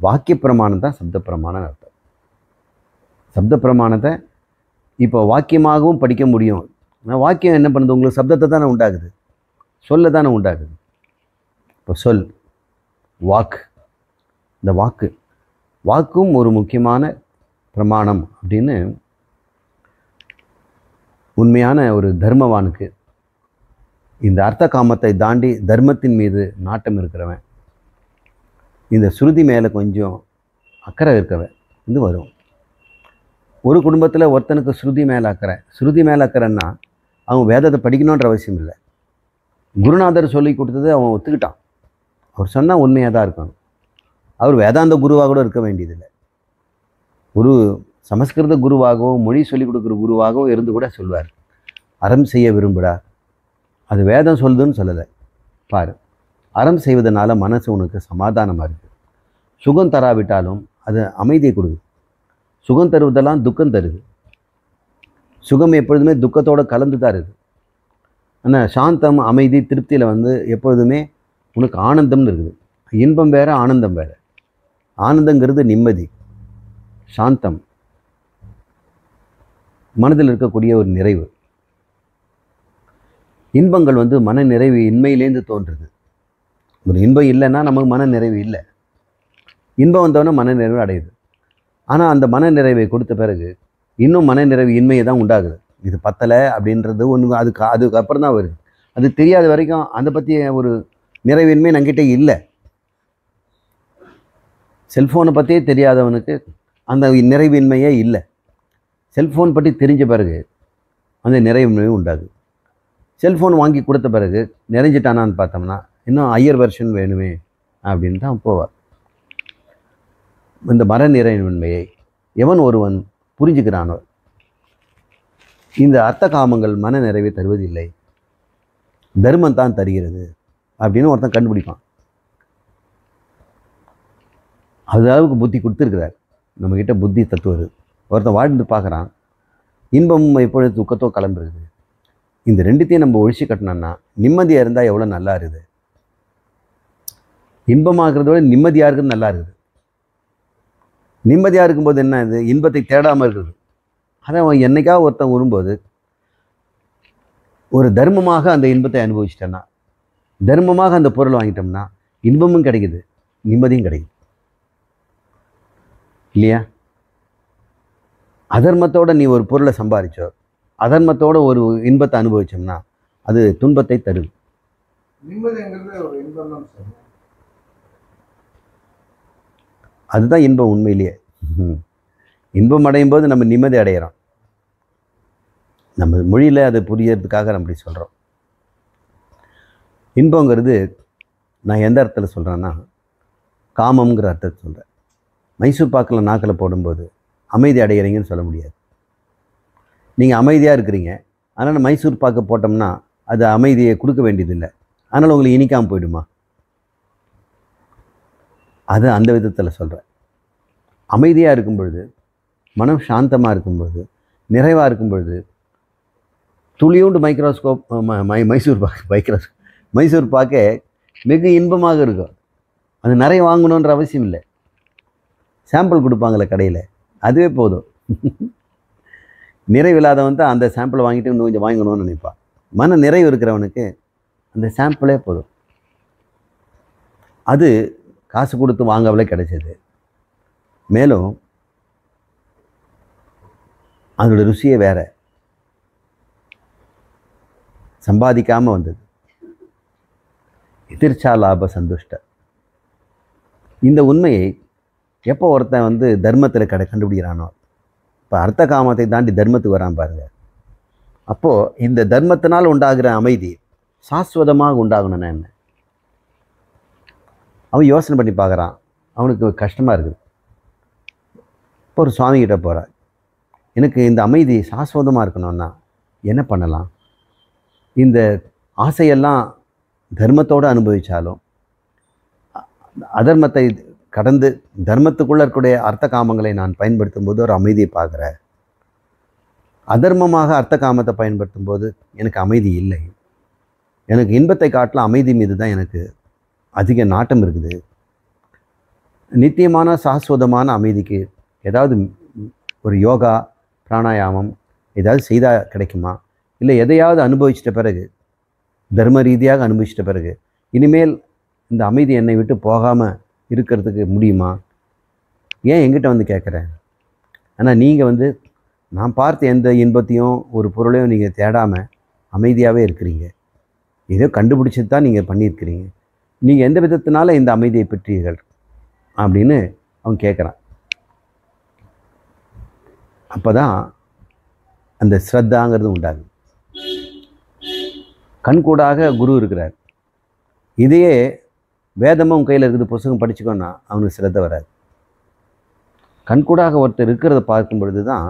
வாக்கிய பிரமாணம் தான் சப்த பிரமாணம் அர்த்தம். சப்த பிரமாணத்தை இப்போ வாக்கியமாகவும் படிக்க முடியும். வாக்கியம் என்ன பண்ணுது? உங்களுக்கு சப்தத்தை தானே உண்டாகுது, சொல்ல தானே உண்டாகுது. இப்போ சொல், வாக்கு, இந்த வாக்கும் ஒரு முக்கியமான பிரமாணம் அப்படின்னு உண்மையான ஒரு தர்மவானுக்கு, இந்த அர்த்த காமத்தை தாண்டி தர்மத்தின் மீது நாட்டம் இருக்கிறவன், இந்த ஸ்ருதி மேலே கொஞ்சம் அக்கறை இருக்கவன் வந்து வரும். ஒரு குடும்பத்தில் ஒருத்தனுக்கு ஸ்ருதி மேலே அக்கறைன்னா அவன் வேதத்தை படிக்கணுன்ற அவசியம் இல்லை. குருநாதர் சொல்லி கொடுத்தது அவன் ஒத்துக்கிட்டான். அவர் சொன்னால் உண்மையாக தான் இருக்கணும். அவர் வேதாந்த குருவாக கூட இருக்க வேண்டியதில்லை. ஒரு சமஸ்கிருத குருவாகவும் மொழி சொல்லிக் கொடுக்குற குருவாகவும் இருந்து கூட சொல்வார், அறம் செய்ய விரும்புடா. அது வேதம் சொல்லுதுன்னு சொல்லலை. பாரு, அறம் செய்வதனால மனசு உனக்கு சமாதானமாக இருக்குது. சுகம் தராவிட்டாலும் அது அமைதியை கொடுக்குது. சுகம் தருவதெல்லாம் துக்கம் தருது. சுகம் எப்பொழுதுமே துக்கத்தோடு கலந்து தான் இருக்குது. ஆனால் சாந்தம், அமைதி, திருப்தியில் வந்து எப்பொழுதுமே உனக்கு ஆனந்தம்னு இருக்குது. இன்பம் வேறு, ஆனந்தம் வேறு. ஆனந்தங்கிறது நிம்மதி, சாந்தம், மனதில் இருக்கக்கூடிய ஒரு நிறைவு. இன்பங்கள் வந்து மன நிறைவு இன்மையிலேருந்து தோன்றுது. ஒரு இன்பம் இல்லைன்னா நமக்கு மன நிறைவு இல்லை. இன்பம் வந்தோடனே மன நிறைவு அடையுது. ஆனால் அந்த மன நிறைவை கொடுத்த பிறகு இன்னும் மன நிறைவு இன்மையை தான் உண்டாகுது. இது பத்தலை அப்படின்றது ஒன்று அதுக்கப்புறம் தான் வருது. அது தெரியாத வரைக்கும் அதை பற்றிய ஒரு நிறைவின்மை நம்மகிட்ட இல்லை. செல்ஃபோனை பற்றியே தெரியாதவனுக்கு அந்த நிறைவின்மையே இல்லை. செல்ஃபோன் பற்றி தெரிஞ்ச பிறகு அந்த நிறைவின்மை உண்டாகுது. செல்ஃபோன் வாங்கி கொடுத்த பிறகு நிறைஞ்சிட்டானான்னு பார்த்தோம்னா இன்னும் ஹையர் வெர்ஷன் வேணுமே அப்படின்னு தான் போவார். இந்த மன நிறைவின்மையை எவன் ஒருவன் புரிஞ்சுக்கிறானோ, இந்த அர்த்த காமங்கள் மன நிறைவை தருவதில்லை, தர்மம் தான் தருகிறது அப்படின்னு ஒருத்தன் கண்டுபிடிப்பான். அது அளவுக்கு புத்தி கொடுத்துருக்கிறார் நம்மக்கிட்ட. புத்தி தத்துவது ஒருத்தன் வாழ்ந்து பார்க்குறான். இன்பமும் எப்பொழுது துக்கத்தோ கிளம்புறது. இந்த ரெண்டுத்தையும் நம்ம ஒழிச்சு கட்டினோம்னா நிம்மதியாக இருந்தால் எவ்வளோ நல்லா இருக்குது. இன்பமாகிறத விட நிம்மதியாக இருக்கிறது நல்லா இருக்குது. நிம்மதியாக இருக்கும்போது என்ன, இது இன்பத்தை தேடாமல் இருக்குது. அதை அவன் என்னைக்காக ஒருத்தன் வரும்போது ஒரு தர்மமாக அந்த இன்பத்தை அனுபவிச்சிட்டேன்னா, தர்மமாக அந்த பொருளை வாங்கிட்டோம்னா இன்பமும் கிடைக்குது, நிம்மதியும் கிடைக்குது இல்லையா? அதர்மத்தோடு நீ ஒரு பொருளை சம்பாதிச்சோ, அதர்மத்தோட ஒரு இன்பத்தை அனுபவிச்சோம்னா அது துன்பத்தை தரும். அதுதான் இன்பம் உண்மையிலேயே. இன்பம் அடையும் போது நம்ம நிம்மதி அடைகிறோம். நம்ம மொழியில் அதை புரியறதுக்காக நம்ம இப்படி சொல்கிறோம். இன்பங்கிறது நான் எந்த அர்த்தத்தில் சொல்கிறேன்னா, காமங்கிற அர்த்தத்தை சொல்கிறேன். மைசூர் பாக்கில் நாக்கில் போடும்போது அமைதி அடைகிறீங்கன்னு சொல்ல முடியாது. நீங்கள் அமைதியாக இருக்கிறீங்க, அதனால் மைசூர் பாக்கு போட்டோம்னா அது அமைதியை கொடுக்க வேண்டியதில்லை. அதனால் உங்களுக்கு இனிக்காமல் போயிடுமா? அது அந்த விதத்தில் சொல்கிறேன். அமைதியாக இருக்கும் பொழுது, மனம் சாந்தமாக இருக்கும் பொழுது, நிறைவாக இருக்கும் பொழுது, துளியூண்டு மைசூர் பாக்கே மிக இன்பமாக இருக்கும். அது நிறைய வாங்கணுன்ற அவசியம் இல்லை. சாம்பிள் கொடுப்பாங்களே கடையில், அதுவே போதும். நிறைவில்லாதவன் தான் அந்த சாம்பிளை வாங்கிட்டு இன்னும் கொஞ்சம் வாங்கணும்னு நினைப்பான். மன நிறைவு இருக்கிறவனுக்கு அந்த சாம்பிளே போதும். அது காசு கொடுத்து வாங்கவே கிடைச்சது. மேலும் அதோட ருசியே வேற, சம்பாதிக்காமல் வந்தது. எதிர்ச்சா லாப சந்துஷ்ட. இந்த உண்மையை எப்போ ஒருத்தன் தர்மத்தில் கண்டுபிடிக்கிறானோ, இப்போ அர்த்த காமத்தை தாண்டி தர்மத்துக்கு வரான் பாருங்க. அப்போது இந்த தர்மத்தினால் உண்டாகிற அமைதி சாஸ்வதமாக உண்டாகணும்னா என்ன? அவன் யோசனை பண்ணி பார்க்குறான். அவனுக்கு கஷ்டமாக இருக்குது. இப்போ ஒரு சுவாமிகிட்ட போகிறார். எனக்கு இந்த அமைதி சாஸ்வதமாக இருக்கணும்னா என்ன பண்ணலாம்? இந்த ஆசையெல்லாம் தர்மத்தோடு அனுபவித்தாலும் அதர்மத்தை கடந்து தர்மத்துக்குள்ளே இருக்கக்கூடிய அர்த்த காமங்களை நான் பயன்படுத்தும் போது ஒரு அமைதியை பார்க்குறேன். அதர்மமாக அர்த்த காமத்தை பயன்படுத்தும் போது எனக்கு அமைதி இல்லை. எனக்கு இன்பத்தை காட்டலாம் அமைதி மீது தான் எனக்கு அதிக நாட்டம் இருக்குது. நித்தியமான சாஸ்வதமான அமைதிக்கு ஏதாவது ஒரு யோகா பிராணாயாமம் ஏதாவது செய்தால் கிடைக்குமா? இல்லை எதையாவது அனுபவிச்சிட்ட பிறகு, தர்ம ரீதியாக அனுபவிச்சிட்ட பிறகு இனிமேல் இந்த அமைதி என்னை விட்டு போகாமல் இருக்கிறதுக்கு முடியுமா? ஏன் என்கிட்ட கேட்குறேன்? ஆனால் நீங்கள் நான் பார்த்த எந்த இன்பத்தையும் ஒரு பொருளையும் நீங்கள் தேடாமல் அமைதியாகவே இருக்கிறீங்க. ஏதோ கண்டுபிடிச்சி தான் நீங்கள் பண்ணியிருக்கிறீங்க. நீங்கள் எந்த விதத்தினால இந்த அமைதியை பெற்றீர்கள் அப்படின்னு அவன் கேட்குறான். அப்போ தான் அந்த ஸ்ரத்தாங்கிறது உண்டாகுது. கண்கூடாக குரு இருக்கிறார். இதையே வேதமும் கையில் இருக்குது, புத்தகம் படிச்சுக்கோன்னா அவனுக்கு ஸ்ரத்த வராது. கண்கூடாக ஒருத்தர் இருக்கிறத பார்க்கும் பொழுது தான்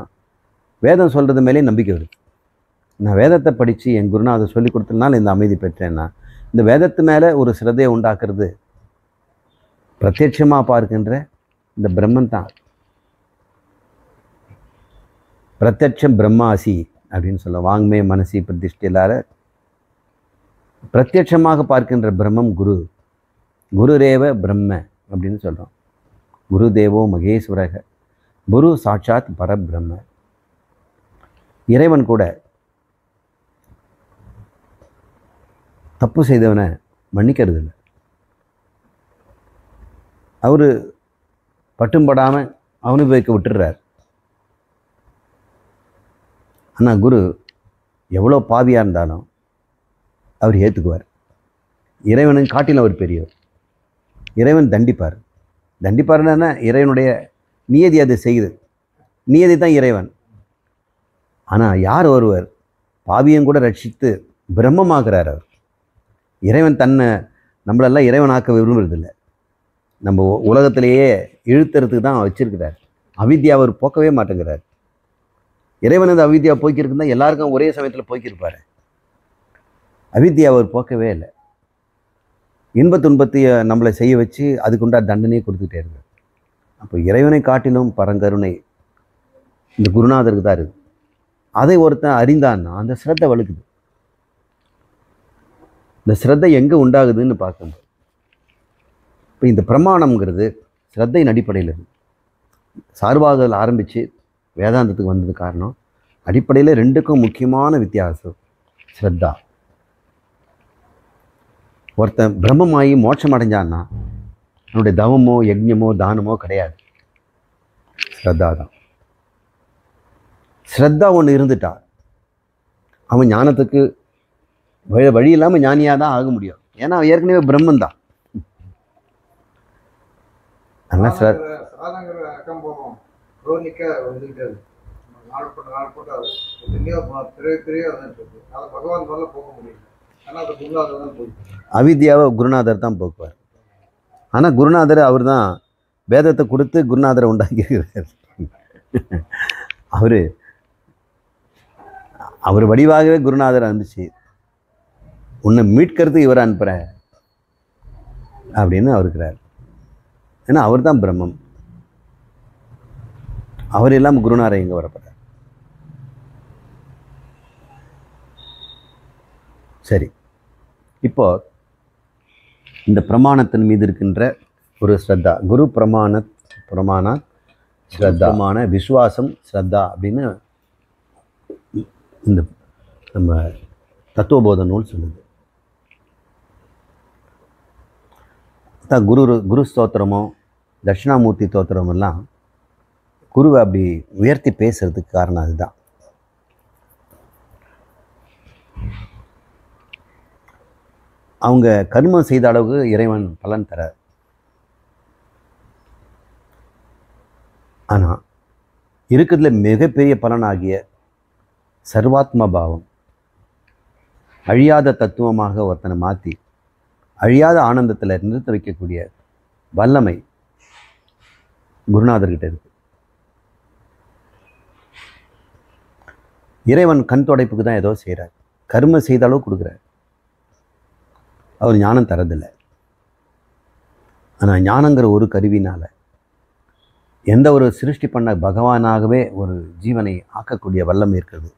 வேதம் சொல்கிறது மேலே நம்பிக்கை வருது. நான் வேதத்தை படித்து என் குருநாதர் சொல்லி கொடுத்ததுனால இந்த அமைதி பெற்றேன்னா, இந்த வேதத்து மேலே ஒரு ஸ்ரத்தையை உண்டாக்குறது பிரத்யட்சமாக பார்க்கின்ற இந்த பிரம்மன் தான். பிரத்யட்சம் பிரம்மாசி அப்படின்னு சொல்ல, வாங்மே மனசி பிரதிஷ்டை இல்லாத பிரத்யட்சமாக பார்க்கின்ற பிரம்மம் குரு. குருரேவ பிரம்ம அப்படின்னு சொல்கிறோம். குரு தேவோ மகேஸ்வரக, குரு சாட்சாத் பரபிரம்ம. இறைவன் கூட தப்பு செய்தவனை மன்னிக்கிறது இல்லை. அவர் பட்டும் படாமல் அனுபவிக்க விட்டுடுறார். ஆனால் குரு எவ்வளோ பாவியாக இருந்தாலும் அவர் ஏற்றுக்குவார். இறைவனுக்கு காட்டிலும் அவர் பெரியவர். இறைவன் தண்டிப்பார். தண்டிப்பார்னா இறைவனுடைய நியதி அதை செய்யுது. நியதி தான் இறைவன். ஆனால் யார் ஒருவர் பாவியும் கூட ரட்சித்து பிரம்மமாகிறார். அவர் இறைவன் தன்னை நம்மளெல்லாம் இறைவனாக்க விரும்புறதில்லை. நம்ம உலகத்திலேயே இழுத்துறதுக்கு தான் வச்சிருக்கிறார். அவித்யா அவர் போக்கவே மாட்டேங்கிறார். இறைவன் அந்த அவித்யா போக்கியிருக்குன்னா எல்லாருக்கும் ஒரே சமயத்தில் போக்கியிருப்பார். அவித்யா அவர் போக்கவே இல்லை. இன்ப துன்பத்தையை நம்மளை செய்ய வச்சு அதுக்குண்டா தண்டனையை கொடுத்துட்டே இருக்கார். அப்போ இறைவனை காட்டிலும் பரங்கருணை இந்த குருநாதருக்கு தான் இருக்குது. அதை ஒருத்தன் அறிந்தான்னா அந்த சிரத்தை வலுக்குது. இந்த சிரத்தை எங்கே உண்டாகுதுன்னு பார்க்கும்போது இப்போ இந்த பிரமாணம்ங்கிறது சிரத்தையின் அடிப்படையில் இருக்குது. சார்பாக ஆரம்பித்து வேதாந்தத்துக்கு வந்தது காரணம் அடிப்படையில் ரெண்டுக்கும் முக்கியமான வித்தியாசம் ஸ்ரத்தா. ஒருத்தன் பிரம்மமாகி மோட்சம் அடைஞ்சான்னா அவனுடைய தவமோ யஜ்ஞமோ தானமோ கிடையாது, ஸ்ரத்தா தான். ஸ்ரத்தா ஒன்று இருந்துட்டா அவன் ஞானத்துக்கு வழி இல்லாமல் ஞானியாக தான் ஆக முடியும். ஏன்னா அவன் ஏற்கனவே பிரம்மன் தான். அவித்யாவை குருநாதர் தான் போக்குவார். ஆனால் குருநாதர் அவர் தான் வேதத்தை கொடுத்து குருநாதரை உண்டாக்கியிருக்கிறார். அவர் வடிவாகவே குருநாதர் அனுப்பிச்சு உன்னை மீட்கிறதுக்கு இவரை அனுப்புகிற அப்படின்னு அவர் இருக்கிறார். ஏன்னா அவர் தான் பிரம்மம். அவர் இல்லாமல் குருநாதர் எங்கே வரப்படுறார்? சரி, இப்போ இந்த பிரமாணத்தின் மீது இருக்கின்ற ஒரு ஸ்ரத்தா, குரு பிரமாண ஸ்ரத்தமான விஸ்வாசம் ஸ்ரத்தா அப்படின்னு இந்த நம்ம தத்துவபோத நூல் சொல்லுது. குரு ஸ்தோத்திரமோ தட்சிணாமூர்த்தி ஸ்தோத்திரமெல்லாம் குருவை அப்படி உயர்த்தி பேசுறதுக்கு காரணம் அதுதான். அவங்க கர்மம் செய்த அளவுக்கு இறைவன் பலன் தரார். ஆனால் இருக்கிறதுல மிகப்பெரிய பலனாகிய சர்வாத்ம பாவம், அழியாத தத்துவமாக ஒருத்தனை மாற்றி அழியாத ஆனந்தத்தில் நிறுத்த வைக்கக்கூடிய வல்லமை குருநாதர்கிட்ட இருக்கு. இறைவன் கண் தொடைப்புக்கு தான் ஏதோ செய்கிறார், கர்ம செய்த அளவு கொடுக்குறார். அவர் ஞானம் தரதில்லை. ஆனால் ஞானங்கிற ஒரு கருவினால் எந்த ஒரு சிருஷ்டி பண்ண பகவானாகவே ஒரு ஜீவனை ஆக்கக்கூடிய வல்லமை இருக்கிறது.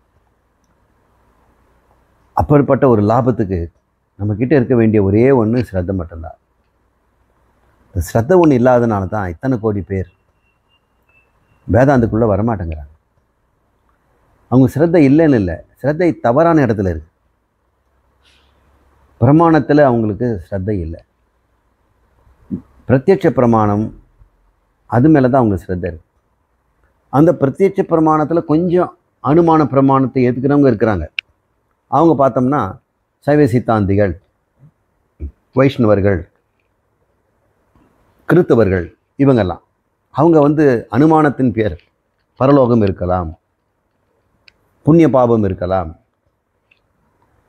அப்படிப்பட்ட ஒரு லாபத்துக்கு நம்மக்கிட்ட இருக்க வேண்டிய ஒரே ஒன்று ஸ்ரத்தை மட்டும்தான். இந்த ஸ்ரத்தை ஒன்று இல்லாதனால தான் இத்தனை கோடி பேர் வேதாந்துக்குள்ளே வரமாட்டேங்கிறாங்க. அவங்க ஸ்ரத்தை இல்லைன்னு இல்லை, ஸ்ரத்தை தவறான இடத்துல இருக்குது. பிரமாணத்தில் அவங்களுக்கு ஸ்ரத்தை இல்லை. பிரத்யட்ச பிரமாணம் அது மேலே தான் அவங்க ஸ்ரத்தை இருக்குது. அந்த பிரத்யட்ச பிரமாணத்தில் கொஞ்சம் அனுமான பிரமாணத்தை ஏற்றுக்கிறவங்க இருக்கிறாங்க. அவங்க பார்த்தோம்னா சைவ சித்தாந்திகள், வைஷ்ணவர்கள், கிறித்தவர்கள், இவங்கெல்லாம் அவங்க அனுமானத்தின் பேர் பரலோகம் இருக்கலாம், புண்ணிய பாபம் இருக்கலாம்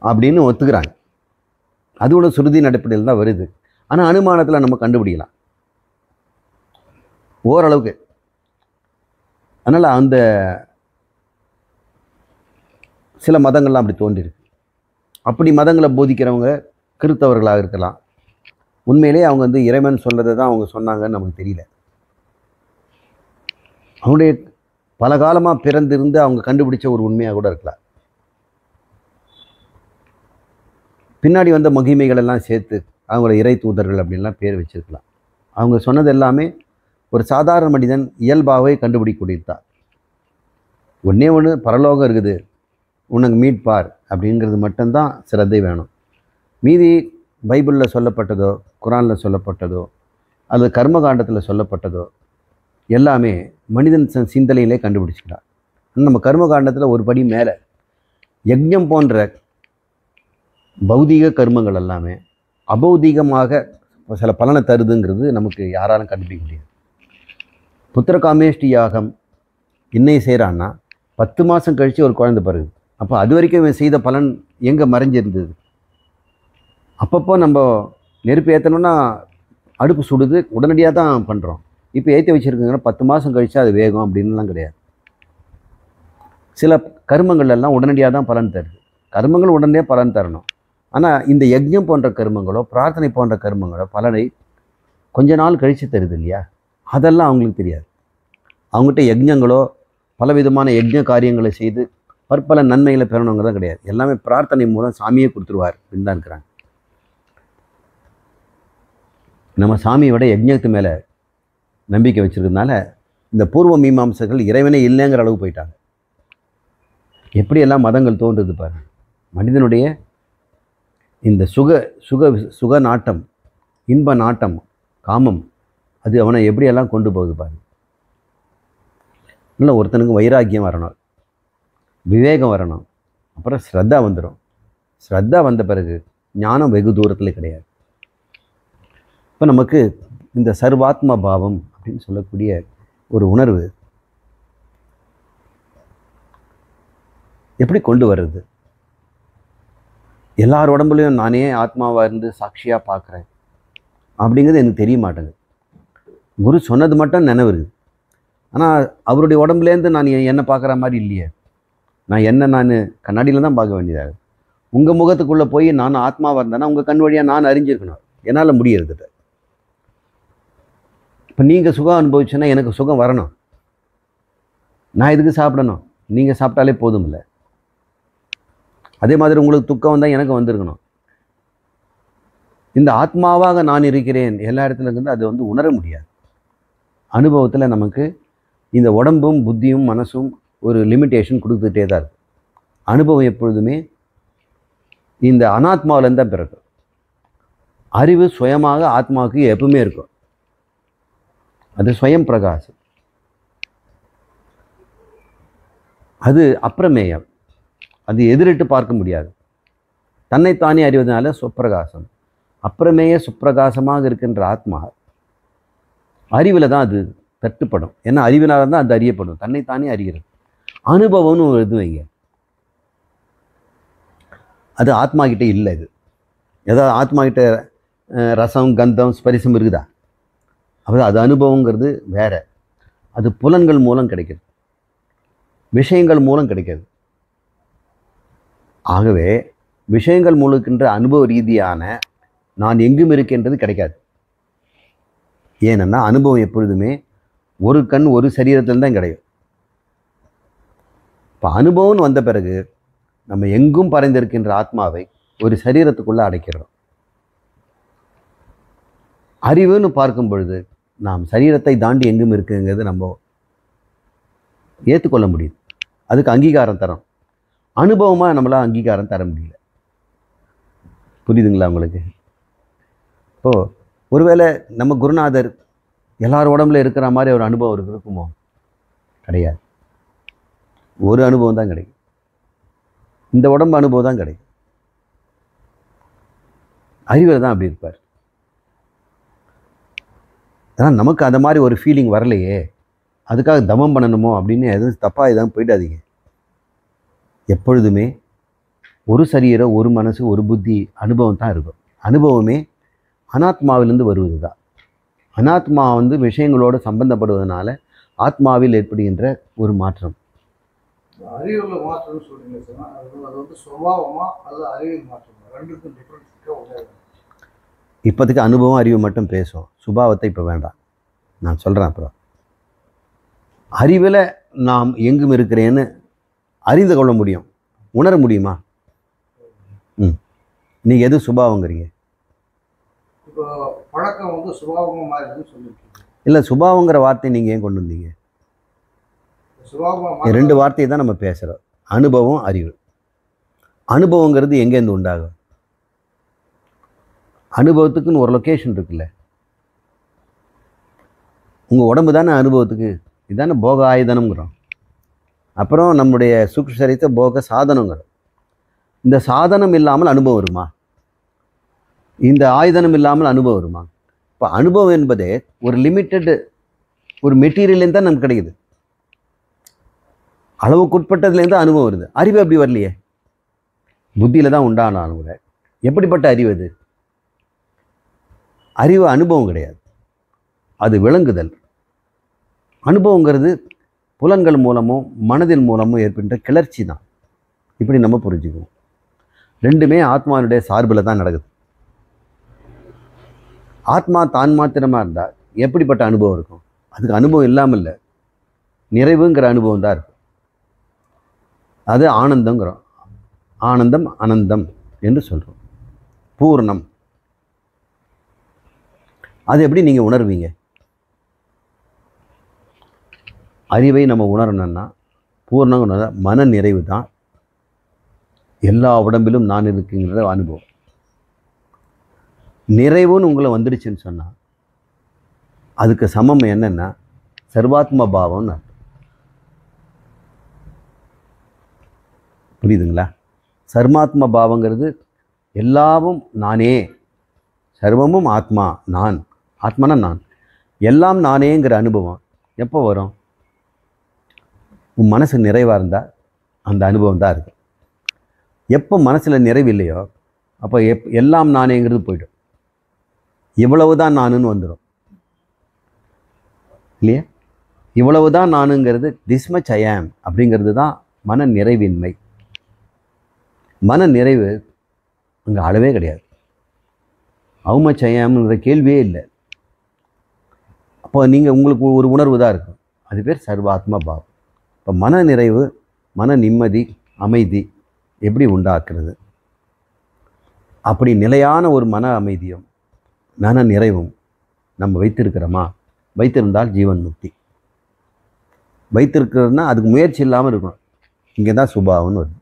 அப்படின்னு ஒத்துக்கிறாங்க. அதோட சுருதியின் அடிப்படையில் தான் வருது. ஆனால் அனுமானத்தில் நம்ம கண்டுபிடிக்கலாம் ஓரளவுக்கு. அதனால் அந்த சில மதங்கள்லாம் அப்படி தோன்றிருக்கு. அப்படி மதங்களை போதிக்கிறவங்க கிறித்தவர்களாக இருக்கலாம். உண்மையிலே அவங்க இறைவன் சொல்கிறத தான் அவங்க சொன்னாங்கன்னு நமக்கு தெரியல. அவங்களுடைய பல காலமாக பிறந்திருந்து அவங்க கண்டுபிடிச்ச ஒரு உண்மையாக கூட இருக்கலாம். பின்னாடி வந்த மகிமைகள் எல்லாம் சேர்த்து அவங்கள இறை தூதர்கள் அப்படின்லாம் பேர் வச்சிருக்கலாம். அவங்க சொன்னது எல்லாமே ஒரு சாதாரண மனிதன் இயல்பாகவே கண்டுபிடிக்கூடியதுதான். ஒன்றே ஒன்று, பரலோகம் இருக்குது, உனக்கு மீட்பார் அப்படிங்கிறது மட்டும்தான் சிரத்தை வேணும். மீதி பைபிளில் சொல்லப்பட்டதோ, குரானில் சொல்லப்பட்டதோ, அல்லது கர்மகாண்டத்தில் சொல்லப்பட்டதோ எல்லாமே மனிதன் சிந்தனையிலே கண்டுபிடிச்சிக்கிறான். நம்ம கர்மகாண்டத்தில் ஒரு படி மேலே யஜ்ஞம் போன்ற பௌதீக கர்மங்கள் எல்லாமே அபௌதீகமாக சில பலனை தருதுங்கிறது நமக்கு யாராலும் கண்டுபிடிக்க முடியாது. புத்திரகாமேஷ்டி யாகம் இன்னைக்கு செய்கிறான்னா 10 மாதம் கழித்து ஒரு குழந்தை பிறகு. அப்போ அது வரைக்கும் இவன் செய்த பலன் எங்கே மறைஞ்சிருந்தது? அப்பப்போ நம்ம நெருப்பு ஏற்றணும்னா அடுப்பு சுடுது, உடனடியாக தான் பண்ணுறோம். இப்போ ஏற்றி வச்சுருக்குங்கன்னா 10 மாதம் கழித்து அது வேகும் அப்படின்லாம் கிடையாது. சில கர்மங்கள் எல்லாம் உடனடியாக தான் பலன் தருது. கர்மங்கள் உடனடியாக பலன் தரணும். ஆனால் இந்த யஜ்ஞம் போன்ற கர்மங்களோ, பிரார்த்தனை போன்ற கர்மங்களோ பலனை கொஞ்ச நாள் கழித்து தருது இல்லையா? அதெல்லாம் அவங்களுக்கு தெரியாது. அவங்ககிட்ட யஜ்ஞங்களோ பலவிதமான யஜ்ஞ காரியங்களை செய்து பற்பல நன்மைகளை பெறணுங்கிறதான் கிடையாது. எல்லாமே பிரார்த்தனை மூலம் சாமியே கொடுத்துருவார் அப்படின்னு தான் இருக்கிறாங்க. நம்ம சாமியை விட யஜ்ஞத்து மேலே நம்பிக்கை வச்சுருக்கிறதுனால இந்த பூர்வ மீமாம்சர்கள் இறைவனே இல்லைங்கிற அளவு போயிட்டாங்க. எப்படியெல்லாம் மதங்கள் தோன்றுது பாருங்க. மனிதனுடைய இந்த சுக நாட்டம், இன்ப நாட்டம், காமம், அது அவனை எப்படியெல்லாம் கொண்டு போகுது பாருங்க. இல்லை, ஒருத்தனுக்கு வைராக்கியம் வரணும், விவேகம் வரணும், அப்புறம் ஸ்ரத்தா வந்துடும். ஸ்ரத்தா வந்த பிறகு ஞானம் வெகு தூரத்தில் கிடையாது. இப்போ நமக்கு இந்த சர்வாத்ம பாவம் அப்படின்னு சொல்லக்கூடிய ஒரு உணர்வு எப்படி கொண்டு வர்றது? எல்லார் உடம்புலையும் நானே ஆத்மாவாக இருந்து சாட்சியாக பார்க்குறேன் அப்படிங்கிறது எனக்கு தெரிய மாட்டேங்குது. குரு சொன்னது மட்டும் நினைவு இருக்குது. ஆனால் அவருடைய உடம்புலேருந்து நான் என்னை பார்க்குற மாதிரி இல்லையே. நான் கண்ணாடியில் தான் பார்க்க வேண்டியதாக. உங்கள் முகத்துக்குள்ளே போய் நான் ஆத்மாவாக இருந்தேன்னா உங்கள் கண் வழியாக நான் அறிஞ்சிருக்கணும். என்னால் முடியறது. இப்போ நீங்கள் சுகம் அனுபவிச்சுன்னா எனக்கு சுகம் வரணும். நான் இதுக்கு சாப்பிடணும். நீங்கள் சாப்பிட்டாலே போதும் இல்லை. அதே மாதிரி உங்களுக்கு துக்கம் வந்தால் எனக்கு வந்திருக்கணும். இந்த ஆத்மாவாக நான் இருக்கிறேன் எல்லா இடத்துல இருந்து அது உணர முடியாது. அனுபவத்தில் நமக்கு இந்த உடம்பும் புத்தியும் மனசும் ஒரு லிமிட்டேஷன் கொடுத்துட்டே தான் இருக்குது. அனுபவம் எப்பொழுதுமே இந்த அனாத்மாவிலேருந்து தான் பிறக்கும். அறிவு சுயமாக ஆத்மாவுக்கு எப்பவுமே இருக்கும். அது ஸ்வயம் பிரகாசம். அது அப்பிரமேயம். அது எதிரிட்டு பார்க்க முடியாது. தன்னைத்தானே அறிவதனால சுப்பிரகாசம். அப்பிரமேய சுப்பிரகாசமாக இருக்கின்ற ஆத்மா அறிவில் தான் அது தட்டுப்படும். ஏன்னா அறிவினால தான் அது அறியப்படும். தன்னைத்தானே அறிகிறது. அனுபவம்னு ஒரு இது வைங்க, அது ஆத்மா கிட்ட இல்லை. இது ஏதாவது ஆத்மா கிட்ட ரசம் கந்தம் ஸ்பரிசம் இருக்குதா? அப்போ அது அனுபவங்கிறது வேற. அது புலன்கள் மூலம் கிடைக்கிறது, விஷயங்கள் மூலம் கிடைக்கிறது. ஆகவே விஷயங்கள் மூலக்கின்ற அனுபவ ரீதியான நான் எங்கும் இருக்கின்றது கிடைக்காது. ஏனென்னா அனுபவம் எப்பொழுதுமே ஒரு கண் ஒரு சரீரத்தில் தான் கிடைக்கும். இப்போ அனுபவம்னு வந்த பிறகு நம்ம எங்கும் பறைந்திருக்கின்ற ஆத்மாவை ஒரு சரீரத்துக்குள்ளே அடைக்கிறோம். அறிவுன்னு பார்க்கும் பொழுது நாம் சரீரத்தை தாண்டி எங்கும் இருக்குங்கிறது நம்ம ஏற்றுக்கொள்ள முடியுது. அதுக்கு அங்கீகாரம் தரோம். அனுபவமாக நம்மளால் அங்கீகாரம் தர முடியல. புரியுதுங்களா உங்களுக்கு? இப்போது ஒருவேளை நம்ம குருநாதர் எல்லார் உடம்புல இருக்கிற மாதிரி ஒரு அனுபவம் இருக்குமோ? கிடையாது. ஒரு அனுபவம் தான் கிடைக்கும். இந்த உடம்பு அனுபவம் தான் கிடைக்கும். அறிவில் தான் அப்படி இருப்பார். ஆனால் நமக்கு அந்த மாதிரி ஒரு ஃபீலிங் வரலையே, அதுக்காக தமம் பண்ணணுமோ அப்படின்னு எதுவும் தப்பாக எதுவும் போயிடாதீங்க. எப்பொழுதுமே ஒரு சரீரம், ஒரு மனசு, ஒரு புத்தி, அனுபவம் தான் இருக்கும். அனுபவமே அனாத்மாவிலிருந்து வருவது தான். அனாத்மா விஷயங்களோடு சம்பந்தப்படுவதனால ஆத்மாவில் ஏற்படுகின்ற ஒரு மாற்றம். அறிவுள்ள மாற்றம்னு சொல்றீங்க சார், அது சுபாவமா அல்லது அறிவியல் மாற்றம்? ரெண்டுக்கும் டிஃபரன்ஸ். இப்போதைக்கு அனுபவம் அறிவு மட்டும் பேசும். சுபாவத்தை இப்போ வேண்டாம், நான் சொல்கிறேன். அப்புறம் அறிவில் நாம் எங்கும் இருக்கிறேன்னு அறிந்து கொள்ள முடியும், உணர முடியுமா? நீங்கள் எது சுபாவங்கிறீங்க? இப்போ பழக்கம் சுபாவமாக மாறிடுதுன்னு சொல்லியிருக்கீங்க. இல்லை, சுபாவங்கிற வார்த்தை நீங்கள் ஏன் கொண்டு வந்தீங்க? சுபாவமாக ரெண்டு வார்த்தையை தான் நம்ம பேசுகிறோம், அனுபவம் அறிவு. அனுபவங்கிறது எங்கேருந்து உண்டாகும்? அனுபவத்துக்குன்னு ஒரு லொக்கேஷன் இருக்குல்ல. உங்கள் உடம்பு தானே அனுபவத்துக்கு, இதுதானே போக ஆயுதனம்ங்கிறோம். அப்புறம் நம்முடைய சூக்ஷ்ம சரீரத்தை போக சாதனங்கிறோம். இந்த சாதனம் இல்லாமல் அனுபவம் வருமா? இந்த ஆயுதனம் இல்லாமல் அனுபவம் வருமா? இப்போ அனுபவம் என்பதே ஒரு லிமிட்டெட் ஒரு மெட்டீரியல்லேருந்து தான் நமக்கு கிடைக்குது. அளவுக்குட்பட்டதுலேருந்து அனுபவம் வருது. அறிவு அப்படி வரலையே, புத்தியில் தான் உண்டானாலும் கூட. எப்படிப்பட்ட அறிவு அது? அறிவு அனுபவம் கிடையாது, அது விளங்குதல். அனுபவங்கிறது புலன்கள் மூலமும் மனதின் மூலமும் ஏற்பட்ட கிளர்ச்சி தான். இப்படி நம்ம புரிஞ்சுக்குவோம். ரெண்டுமே ஆத்மாவுடைய சார்பில் தான் நடக்குது. ஆத்மா தான் மாத்திரமாக இருந்தால் எப்படிப்பட்ட அனுபவம் இருக்கும்? அதுக்கு அனுபவம் இல்லாமல் இல்லை, நிறைவுங்கிற அனுபவம் தான் இருக்கும். அது ஆனந்தங்கிறோம். ஆனந்தம் அனந்தம் என்று சொல்கிறோம். பூர்ணம். அது எப்படி நீங்கள் உணர்வீங்க? அறிவை நம்ம உணரணும்னா பூர்ணம் மன நிறைவு தான். எல்லா உடம்பிலும் நான் இருக்குங்கிற அனுபவம். நிறைவுன்னு உங்களை வந்துடுச்சுன்னு சொன்னால் அதுக்கு சமம் என்னென்னா சர்வாத்ம பாவம்னு அர்த்தம். புரியுதுங்களா? சர்வாத்ம பாவங்கிறது எல்லாமும் நானே, சர்வமும் ஆத்மா, நான், ஆத்மானா நான், எல்லாம் நானேங்கிற அனுபவம் எப்போ வரும்? உன் மனசு நிறைவாக இருந்தால் அந்த அனுபவம் தான் இருக்கும். எப்போ மனசில் நிறைவு இல்லையோ அப்போ எல்லாம் நானேங்கிறது போய்டும். இவ்வளவு தான் நானுன்னு வந்துடும் இல்லையா? இவ்வளவு தான் நானுங்கிறது திஸ் மச் ஐ ஆம் அப்படிங்கிறது தான் மன நிறைவின்மை. மன நிறைவு அங்கே அளவே கிடையாது. ஹவு மச் ஐ ஆம்ங்கிற கேள்வியே இல்லை. அப்போ நீங்கள் உங்களுக்கு ஒரு உணர்வு தான் இருக்கும், அது பேர் சர்வாத்ம பாவம். இப்போ மன நிறைவு, மன நிம்மதி, அமைதி எப்படி உண்டாக்குறது? அப்படி நிலையான ஒரு மன அமைதியும் மன நிறைவும் நம்ம வைத்திருக்கிறோமா? வைத்திருந்தால் ஜீவன் முக்தி. வைத்திருக்கிறதுனா அதுக்கு முயற்சி இல்லாமல் இருக்கணும். இங்கே தான் சுபாவம்னு வருது.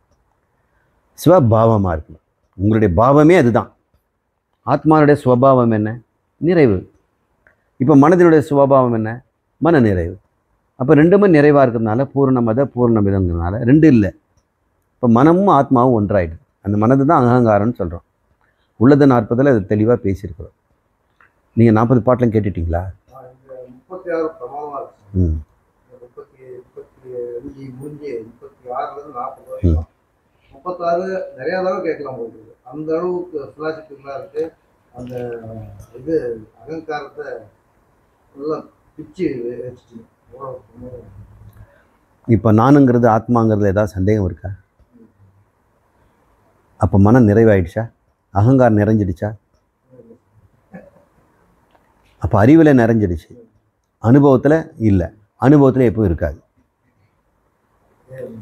சிவபாவமாக இருக்கணும். உங்களுடைய பாவமே அதுதான். ஆத்மாவுடைய சுபாவம் என்ன? நிறைவு. இப்போ மனதினுடைய சுபாவம் என்ன? மன நிறைவு. அப்போ ரெண்டுமே நிறைவாக இருக்கிறதுனால பூர்ணமத பூர்ணமிதங்கிறதுனால ரெண்டு இல்லை. இப்போ மனமும் ஆத்மாவும் ஒன்றாயிடுது. அந்த மனது தான் அகங்காரம்னு சொல்கிறோம். உள்ளது 40 அது தெளிவாக பேசியிருக்கிறோம். நீங்கள் 40 பாட்டிலும் கேட்டுட்டிங்களா? 36 பிரமாதமாக இருக்கு. 35 முடிஞ்சு 36லேருந்து 40 வரைக்கும் 36 நிறையா தடவை கேட்கலாம் போகுது. அந்த அளவுக்கு ஃபிலாசபிக்கலாக இருக்குது. அந்த இது அகங்காரத்தை நல்லா பிச்சு வச்சுட்டு. இப்போ நானுங்கிறது ஆத்மாங்கிறதுல ஏதாவது சந்தேகம் இருக்கா? அப்போ மனம் நிறைவாயிடுச்சா? அகங்காரம் நிறைஞ்சிடுச்சா? அப்போ அறிவில் நிறைஞ்சிடுச்சு, அனுபவத்தில் இல்லை. அனுபவத்தில் எப்பவும் இருக்காது.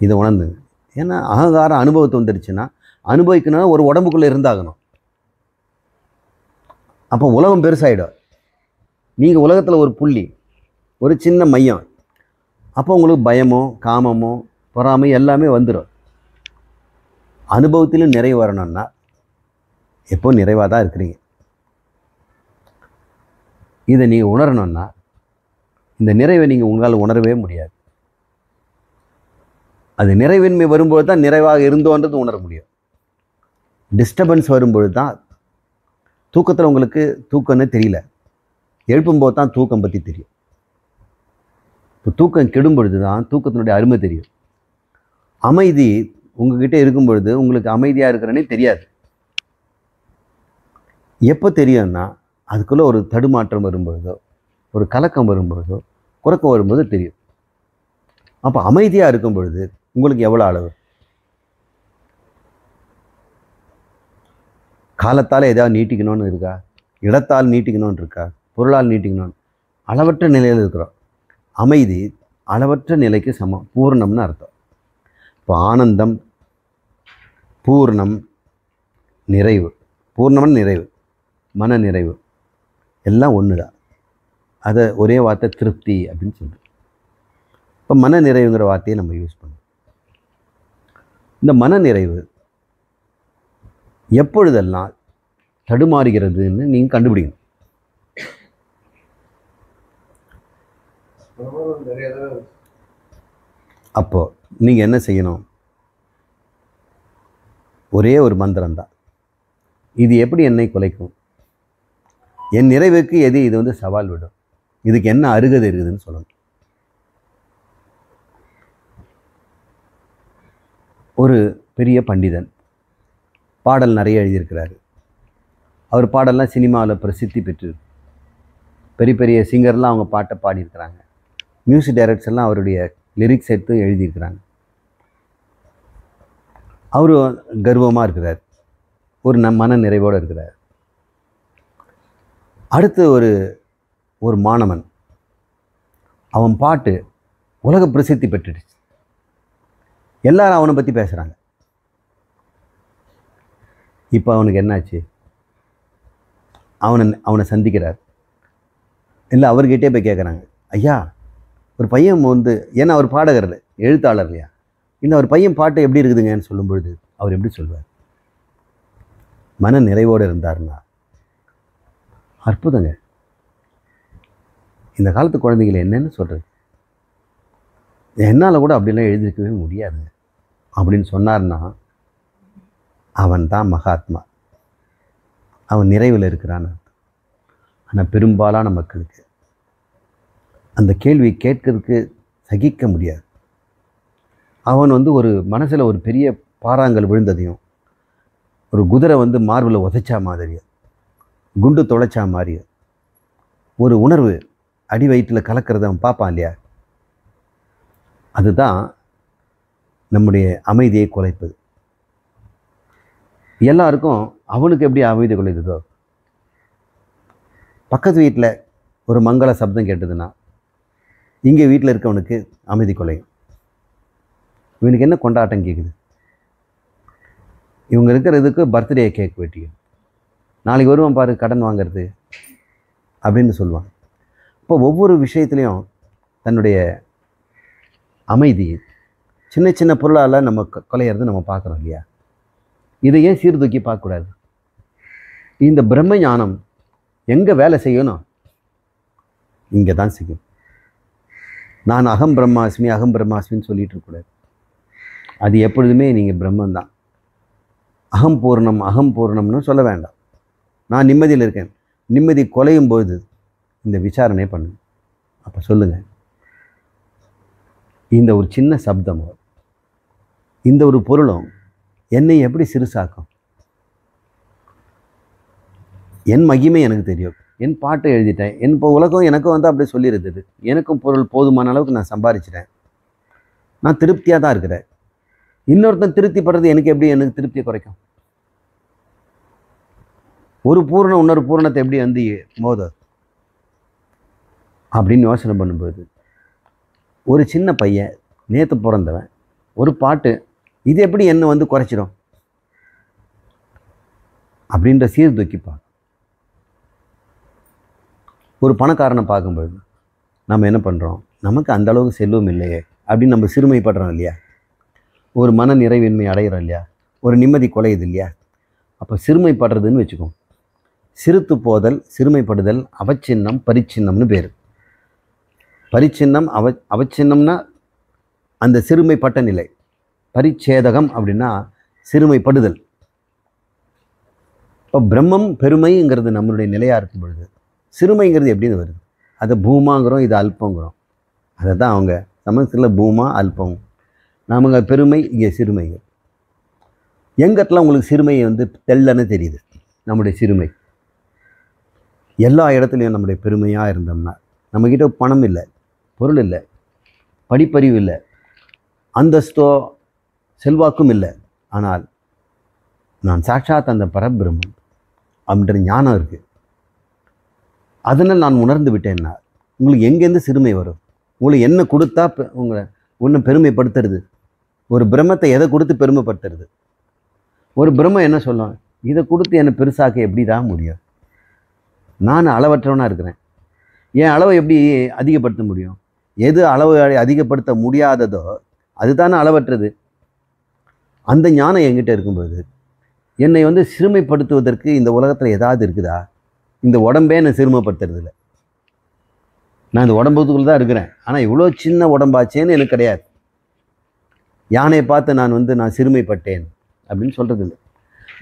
இதை உணர்ந்துங்க. ஏன்னா அகங்காரம் அனுபவத்தை வந்துடுச்சுன்னா அனுபவிக்கணும்னா ஒரு உடம்புக்குள்ளே இருந்தாகணும். அப்போ உலகம் பெருசாகிடும். நீங்கள் உலகத்தில் ஒரு புள்ளி, ஒரு சின்ன மையம். அப்போ உங்களுக்கு பயமோ காமமோ பொறாமை எல்லாமே வந்துடும். அனுபவத்திலும் நிறைவு வரணும்னா எப்போ நிறைவாக தான் இருக்கிறீங்க. இதை நீங்கள் உணரணும்னா இந்த நிறைவை நீங்கள் உங்களால் உணரவே முடியாது. அது நிறைவின்மை வரும்போது தான் நிறைவாக இருந்தோன்றது உணர முடியும். டிஸ்டர்பன்ஸ் வரும்பொழுது தான் தூக்கத்தில் உங்களுக்கு தூக்கம்னு தெரியல, எழுப்பும்போது தான் தூக்கம் பற்றி தெரியும். இப்போ தூக்கம் கெடும் பொழுது தான் தூக்கத்தினுடைய அருமை தெரியும். அமைதி உங்ககிட்ட இருக்கும் பொழுது உங்களுக்கு அமைதியாக இருக்கிறனே தெரியாது. எப்போ தெரியும்னா அதுக்குள்ளே ஒரு தடுமாற்றம் வரும்பொழுதோ, ஒரு கலக்கம் வரும்பொழுதோ, குறக்கம் வரும்போது தெரியும். அப்போ அமைதியாக இருக்கும் பொழுது உங்களுக்கு எவ்வளோ அளவு? காலத்தால் ஏதாவது நீட்டிக்கணும்னு இருக்கா? இடத்தால் நீட்டிக்கணும்னு இருக்கா? பொருளால் நீட்டிக்கணும்னு? அளவற்ற நிலையில் இருக்கிறோம். அமைதி அளவற்ற நிலைக்கு சமம், பூர்ணம்னு அர்த்தம். இப்போ ஆனந்தம், பூர்ணம், நிறைவு. பூர்ணம்னு நிறைவு, மன நிறைவு எல்லாம் ஒன்று தான். அதை ஒரே வார்த்தை திருப்தி அப்படின்னு சொல்கிறோம். இப்போ மன நிறைவுங்கிற வார்த்தையை நம்ம யூஸ் பண்ணுவோம். இந்த மன நிறைவு எப்பொழுதெல்லாம் தடுமாறுகிறதுன்னு நீங்கள் கண்டுபிடிக்கணும். நிறைய தடவை அப்போது நீங்கள் என்ன செய்யணும்? ஒரே ஒரு மந்திரம்தான். இது எப்படி என்னை குலைக்கும்? என் நிறைவுக்கு எது இது வந்து சவால் விடும்? இதுக்கு என்ன அருகதை இருக்குதுன்னு சொல்லணும். ஒரு பெரிய பண்டிதன் பாடல் நிறைய எழுதியிருக்கிறாரு. அவர் பாடல்லாம் சினிமாவில் பிரசித்தி பெற்று பெரிய பெரிய சிங்கர்லாம் அவங்க பாட்டை பாடியிருக்கிறாங்க. மியூசிக் டைரக்டர்ஸ் எல்லாம் அவருடைய லிரிக்ஸ் எடுத்து எழுதியிருக்கிறாங்க. அவர் கர்வமாக இருக்கிறார், ஒரு மன நிறைவோடு இருக்கிறார். அடுத்து ஒரு மாணவன், அவன் பாட்டு உலக பிரசித்தி பெற்றுடுச்சு. எல்லாரும் அவனை பற்றி பேசுகிறாங்க. இப்போ அவனுக்கு என்னாச்சு? அவனை சந்திக்கிறார். இல்லை, அவர்கிட்டே போய் கேட்குறாங்க, ஐயா ஒரு பையன் வந்து, ஏன்னா அவர் பாடகர் இல்லை, எழுத்தாளர் இல்லையா, இல்லை அவர் பையன் பாட்டு எப்படி இருக்குதுங்கன்னு சொல்லும் பொழுது அவர் எப்படி சொல்வார்? மன நிறைவோடு இருந்தார்னா அற்புதங்க. இந்த காலத்து குழந்தைகளை என்னன்னு சொல்கிறது? என்னால் கூட அப்படிலாம் எழுதியிருக்கவே முடியாது அப்படின்னு சொன்னார்னா அவன் தான் மகாத்மா. அவன் நிறைவில் இருக்கிறான். ஆனால் பெரும்பாலான மக்களுக்கு அந்த கேள்வி கேட்கறதுக்கு சகிக்க முடியாது. அவன் வந்து ஒரு மனசில் ஒரு பெரிய பாறாங்கல் விழுந்ததையும், ஒரு குதிரை வந்து மார்பில் உதைச்சா மாதிரியும், குண்டு தொலைச்சா மாதிரியும் ஒரு உணர்வு அடி வயிற்றில் கலக்கிறத அவன் பார்ப்பான் இல்லையா? அதுதான் நம்முடைய அமைதியை குலைப்பது. எல்லாருக்கும் அவனுக்கு எப்படி அமைதி குலைக்குதோ, பக்கத்து வீட்டில் ஒரு மங்கள சப்தம் கேட்டதுன்னா இங்கே வீட்டில் இருக்கவனுக்கு அமைதி குலையும். இவனுக்கு என்ன கொண்டாட்டம் கேட்குது? இவங்க இருக்கிறதுக்கு பர்த்டே கேக் வெட்டியும், நாளைக்கு வருவான் பாரு கடன் வாங்கிறது அப்படின்னு சொல்லுவான். இப்போ ஒவ்வொரு விஷயத்துலையும் தன்னுடைய அமைதி சின்ன சின்ன பொருளால் நம்ம குலையிறது நம்ம பார்க்குறோம் இல்லையா? இதை ஏன் சீர்தூக்கி பார்க்கக்கூடாது? இந்த பிரம்ம ஞானம் எங்கே வேலை செய்யணும்? இங்கே தான் செய்யும். நான் அகம் பிரம்மாஸ்மின்னு சொல்லிட்டு இருக்கக்கூடாது. அது எப்பொழுதுமே நீங்கள் பிரம்மந்தான். அகம் பூர்ணம்னு சொல்ல வேண்டாம். நான் நிம்மதியில் இருக்கேன். நிம்மதி குலையும் பொழுது இந்த விசாரணை பண்ணுங்க. அப்போ சொல்லுங்கள், இந்த ஒரு சின்ன சப்தமோ இந்த ஒரு பொருளும் என்னை எப்படி சிறுசாக்கும்? என் மகிமை எனக்கு தெரியும். என் பாட்டை எழுதிட்டேன். இப்போ உலகம் எனக்கும் வந்து அப்படி சொல்லியிருந்தது. எனக்கும் பொருள் போதுமான அளவுக்கு நான் சம்பாதிச்சிட்டேன். நான் திருப்தியாக தான் இருக்கிறேன். இன்னொருத்தன் திருப்திப்படுறது எனக்கு திருப்தியை குறைக்கும்? ஒரு பூரணம் இன்னொரு பூரணத்தை எப்படி வந்து மோத அப்படின்னு யோசனை பண்ணும்போது, ஒரு சின்ன பையன் நேற்று பிறந்தவன் ஒரு பாட்டு இது எப்படி என்ன வந்து குறைச்சிடும் அப்படின்ற சீர்தூக்கிப்பாங்க. ஒரு பணக்காரனை பார்க்கும்பொழுது நம்ம என்ன பண்ணுறோம்? நமக்கு அந்த அளவுக்கு செல்வம் இல்லையே அப்படின்னு நம்ம சிறுமைப்படுறோம் இல்லையா? ஒரு மன நிறைவின்மை அடைகிறோம் இல்லையா? ஒரு நிம்மதி குலையுது இல்லையா? அப்போ சிறுமைப்படுறதுன்னு வச்சுக்கோம். சிறுத்து போதல், சிறுமைப்படுதல், அவச்சின்னம், பரிச்சின்னம்னு பேர். பரிச்சின்னம், அவச்சின்னம்னா அந்த சிறுமைப்பட்ட நிலை. பரிச்சேதகம் அப்படின்னா சிறுமைப்படுதல். இப்போ பிரம்மம் பெருமைங்கிறது நம்மளுடைய நிலையாக இருக்கும் பொழுது சிறுமைங்கிறது எப்படின்னு வருது? அதை பூமாங்கிறோம், இது அல்பங்கிறோம். அதை தான் அவங்க சமஸ்கிருதத்தில் பூமா அல்பம், நமக்கு பெருமை, இங்கே சிறுமைகள். எங்கிட்டலாம் உங்களுக்கு சிறுமை வந்து தெள்ளன்னு தெரியுது. நம்முடைய சிறுமை எல்லா இடத்துலையும் நம்முடைய பெருமையாக இருந்தோம்னா, நம்மக்கிட்ட பணம் இல்லை, பொருள் இல்லை, படிப்பறிவு இல்லை, அந்தஸ்தோ செல்வாக்கும் இல்லை, ஆனால் நான் சாட்சாத் அந்த பரபிரம்மம் அப்படின்ற ஞானம் இருக்குது. அதனால் நான் உணர்ந்து விட்டேன்னா உங்களுக்கு எங்கேருந்து சிறுமை வரும்? உங்களுக்கு என்ன கொடுத்தா உங்களை ஒன்றும் பெருமைப்படுத்துறது? ஒரு பிரம்மத்தை எதை கொடுத்து பெருமைப்படுத்துறது? ஒரு பிரம்மம் என்ன சொல்லும்? இதை கொடுத்து என்னை பெருசாக்க எப்படி தான் முடியும்? நான் அளவற்றவனாக இருக்கிறேன். என் அளவை எப்படி அதிகப்படுத்த முடியும்? எது அளவை அதிகப்படுத்த முடியாததோ அதுதானே அளவற்றது. அந்த ஞானம் என்கிட்ட இருக்கும்போது என்னை வந்து சிறுமைப்படுத்துவதற்கு இந்த உலகத்தில் ஏதாவது இருக்குதா? இந்த உடம்பே என்னை சிறுமைப்படுத்துறது இல்லை. நான் இந்த உடம்புக்குள்ளே தான் இருக்கிறேன். ஆனால் இவ்வளோ சின்ன உடம்பாச்சேன்னு எனக்கு கிடையாது. யானையை பார்த்து நான் சிறுமைப்பட்டேன் அப்படின்னு சொல்கிறது இல்லை.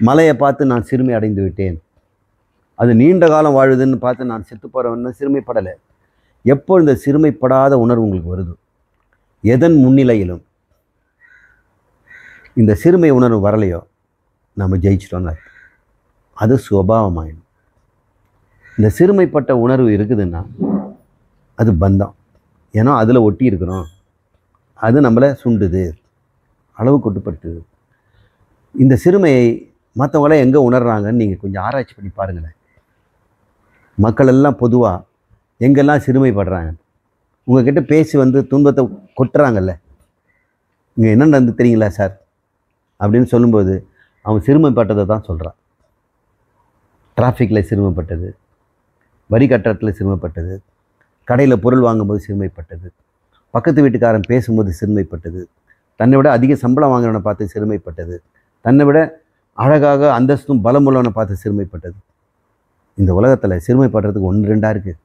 மலையை பார்த்து நான் சிறுமை அடைந்து விட்டேன், அது நீண்ட காலம் வாழுதுன்னு பார்த்து நான் செத்து போகிறவன்னு சிறுமைப்படலை. எப்போ இந்த சிறுமைப்படாத உணர்வு உங்களுக்கு வருது, எதன் முன்னிலையிலும் இந்த சிறுமை உணர்வு வரலையோ நம்ம ஜெயிச்சிட்டோம்னு அது சுபாவமாயிடும். இந்த சிறுமைப்பட்ட உணர்வு இருக்குதுன்னா அது பந்தம். ஏன்னா அதில் ஒட்டி இருக்கிறோம், அது நம்மளை சுண்டுது, அளவு கொட்டுப்படுத்துது. இந்த சிறுமையை மற்றவங்களாம் எங்கே உணர்றாங்கன்னு நீங்கள் கொஞ்சம் ஆராய்ச்சி பண்ணி பாருங்களேன். மக்கள் எல்லாம் பொதுவாக எங்கெல்லாம் சிறுமைப்படுறாங்க, உங்ககிட்ட பேசி துன்பத்தை கொட்டுறாங்கல்ல, இங்கே என்ன நடந்து தெரியுங்களா சார் அப்படின்னு சொல்லும்போது அவன் சிறுமைப்பட்டதை தான் சொல்கிறான். டிராஃபிக்கில் சிறுமைப்பட்டது, வரி கட்டணத்தில் சிறுமைப்பட்டது, கடையில் பொருள் வாங்கும்போது சிறுமைப்பட்டது, பக்கத்து வீட்டுக்காரன் பேசும்போது சிறுமைப்பட்டது, தன்னை விட அதிக சம்பளம் வாங்குறவனை பார்த்து சிறுமைப்பட்டது, தன்னை விட அழகாக அந்தஸ்தும் பலமுள்ளவனை பார்த்து சிறுமைப்பட்டது. இந்த உலகத்தில் சிறுமைப்படுறதுக்கு 1-2 இருக்குது.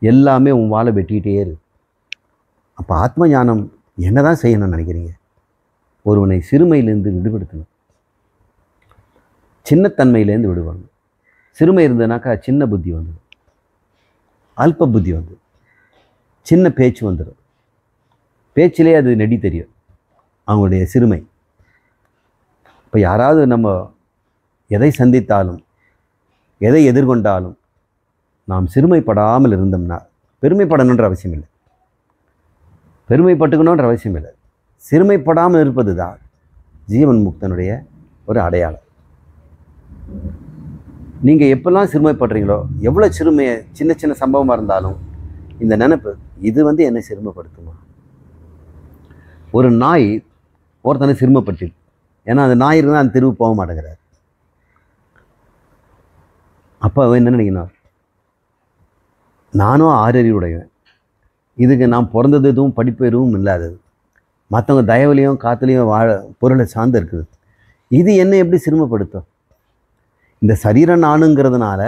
எல்லாமே உன் வாழை வெட்டிக்கிட்டே இருக்கு. அப்போ ஆத்ம ஞானம் என்ன தான் செய்யணும்னு நினைக்கிறீங்க? ஒருவனை சிறுமையிலேருந்து விடுபடுத்தணும், சின்னத்தன்மையிலேருந்து விடுபடணும். சிறுமை இருந்ததுனாக்கா சின்ன புத்தி வந்துடும், அல்ப புத்தி வந்துடும், சின்ன பேச்சு வந்துடும். பேச்சிலே அது நெடி தெரியும் அவங்களுடைய சிறுமை. இப்போ யாராவது நம்ம எதை சந்தித்தாலும் எதை எதிர்கொண்டாலும் நாம் சிறுமைப்படாமல் இருந்தோம்னா, பெருமைப்படணுன்ற அவசியம் இல்லை, பெருமைப்பட்டுக்கணுன்ற அவசியம் இல்லை, சிறுமைப்படாமல் இருப்பது தான் ஜீவன் முக்தனுடைய ஒரு அடையாளம். நீங்கள் எப்பெல்லாம் சிறுமைப்படுறீங்களோ, எவ்வளோ சிறுமையை சின்ன சின்ன சம்பவமாக இருந்தாலும் இந்த நினைப்பு, இது என்னை சிறுமைப்படுத்துமா? ஒரு நாய் ஒருத்தனை சிறுமைப்பட்டு, ஏன்னா அந்த நாய் இருந்தால் அந்த தெருவு போக மாட்டேங்கிறார். அப்போ அவன் என்ன நினைக்கணும், நானும் 6 அறிவுடையவன், இதுக்கு நான் பிறந்தது எதுவும் படிப்பு எதுவும் இல்லாதது, மற்றவங்க தயவுலையும் காற்றுலையும் பொருளை சார்ந்து இருக்குது, இது என்னை எப்படி சிறுமைப்படுத்தும்? இந்த சரீரம் நானுங்கிறதுனால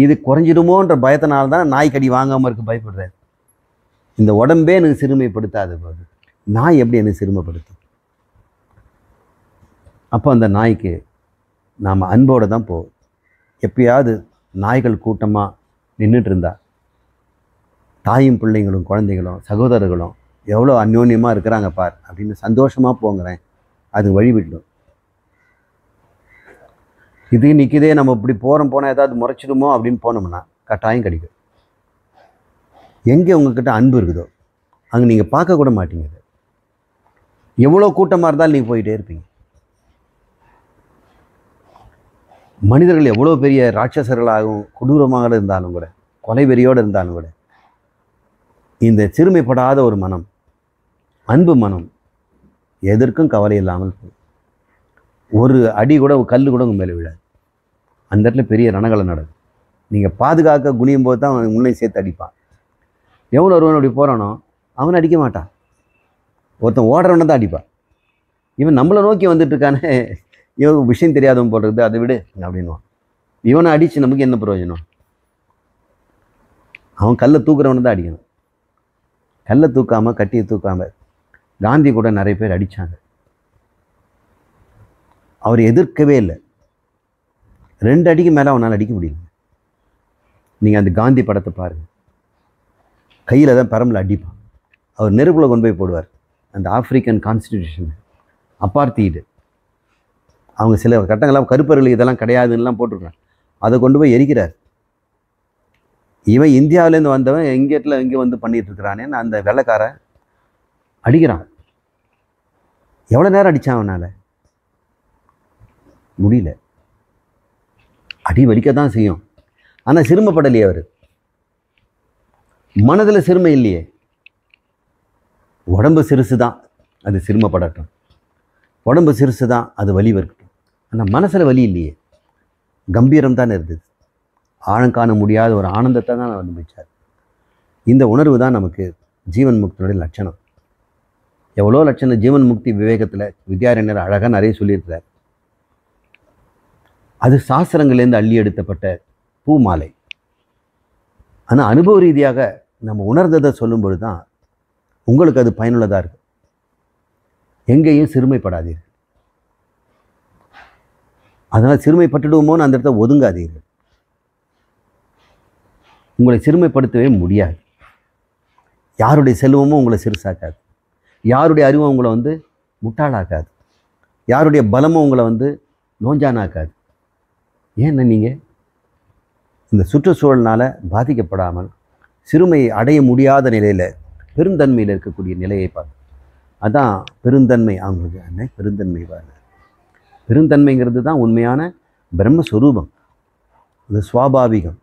இது குறைஞ்சிடுமோன்ற பயத்தினால தான் நாய் கடி வாங்காமல் இருக்க பயப்படுறாரு. இந்த உடம்பே எனக்கு சிறுமைப்படுத்தாது போது நாய் எப்படி எனக்கு சிறுமைப்படுத்தும்? அப்போ அந்த நாய்க்கு நாம் அன்போடு தான் போவோம். எப்பயாவது நாய்கள் கூட்டமாக நின்றுட்டு இருந்தா, தாயும் பிள்ளைங்களும் குழந்தைகளும் சகோதரர்களும் எவ்வளோ அந்யோன்யமாக இருக்கிறாங்க பார் அப்படின்னு சந்தோஷமாக போங்கிறேன், அது வழிவிடணும். இது நிற்கிதே, நம்ம இப்படி போனால் ஏதாவது முறைச்சிடுமோ அப்படின்னு போனோம்னா கட்டாயம் கிடைக்கும். எங்கே உங்ககிட்ட அன்பு இருக்குதோ அங்கே நீங்கள் பார்க்க கூட மாட்டீங்க. எவ்வளோ கூட்டமாக இருந்தாலும் நீங்கள் போயிட்டே இருப்பீங்க. மனிதர்கள் எவ்வளோ பெரிய ராட்சசர்களாகவும் கொடூரமாக இருந்தாலும் கூட, கொலை வெறியோடு இருந்தாலும் கூட, இந்த சிறுமைப்படாத ஒரு மனம், அன்பு மனம் எதற்கும் கவலை இல்லாமல் போகும். ஒரு அடி கூட, கல் கூட உங்கள் மேலே விழாது. அந்த இடத்துல பெரிய ரணகலை நடக்கும். நீங்கள் பாதுகாக்க குனியும் போது தான் அவன் உன்னை சேர்த்து அடிப்பான். எவ்வளோ ஒருவன் அப்படி போகிறானோ அவனை அடிக்க மாட்டான், ஒருத்தன் ஓடுறவனை தான் அடிப்பான். இவன் நம்மளை நோக்கி வந்துட்டு இருக்கானே, இவன் விஷயம் தெரியாதவன் போடுறது, அதை விடு அப்படின்வான். இவனை அடித்து நமக்கு என்ன பிரயோஜனம்? அவன் கல்லை தூக்குறவனை தான் அடிக்கணும். கல்லை தூக்காமல், கட்டியை தூக்காமல் காந்தி கூட நிறைய பேர் அடித்தாங்க. அவர் எதிர்க்கவே இல்லை. 2 அடிக்கு மேலே அவனால் அடிக்க முடியல. நீங்கள் அந்த காந்தி படத்தை பாருங்கள், கையில் தான் பெரம்பில் அடிப்பான். அவர் நெருப்புல கொண்டு போய் போடுவார். அந்த ஆப்பிரிக்கன் கான்ஸ்டிடியூஷன் அப்பார்த்தீடு, அவங்க சில கட்டங்கள்லாம் கருப்பர்கள் இதெல்லாம் கிடையாதுன்னெலாம் போட்டிருக்காங்க, அதை கொண்டு போய் எரிக்கிறார். இவன் இந்தியாவிலேருந்து வந்தவன் இங்கே வந்து பண்ணிகிட்டு இருக்கிறானேன்னு அந்த வெள்ளைக்காரன் அடிக்கிறான். எவ்வளோ நேரம் அடித்தான் அவனால்? முடியல. அடி வலிக்க தான் செய்யும், ஆனால் சிறுமைப்படலையே அவர். மனதில் சிறுமை இல்லையே. உடம்பு சிறுசு தான், அது சிறுமைப்படட்டும். உடம்பு சிறுசு தான், அது வலி வரட்டும். ஆனால் மனசில் வலி இல்லையே, கம்பீரம் தான் இருந்தது. ஆழம் காண முடியாத ஒரு ஆனந்தத்தை தான் அனுபவிச்சார். இந்த உணர்வு தான் நமக்கு ஜீவன் முக்தியுடைய லட்சணம். எவ்வளோ லட்சணம் ஜீவன் முக்தி விவேகத்தில் வித்யாரண்யர் அழகாக நிறைய சொல்லியிருக்கிறார். அது சாஸ்திரங்கள்லேருந்து அள்ளி எடுத்தப்பட்ட பூ மாலை. ஆனால் அனுபவ ரீதியாக நம்ம உணர்ந்ததை சொல்லும்பொழுது தான் உங்களுக்கு அது பயனுள்ளதாக இருக்கு. எங்கேயும் சிறுமைப்படாதீர்கள். அதனால் சிறுமைப்பட்டுடுவோமோன்னு அந்த இடத்த ஒதுங்காதீர்கள். உங்களை சிறுமைப்படுத்தவே முடியாது. யாருடைய செல்வமும் உங்களை சிறுசாக்காது. யாருடைய அறிவும் உங்களை முட்டாளாக்காது. யாருடைய பலமும் உங்களை நோஞ்சானாக்காது. ஏன்னா நீங்கள் இந்த சுற்றுச்சூழல்னால் பாதிக்கப்படாமல் சிறுமையை அடைய முடியாத நிலையில் பெருந்தன்மையில் இருக்கக்கூடிய நிலையை பார்த்து, அதான் பெருந்தன்மை. அவங்களுக்கு என்ன பெருந்தன்மை பாருங்க. பெருந்தன்மைங்கிறது தான் உண்மையான பிரம்மஸ்வரூபம். அது சுவாபாவிகம்.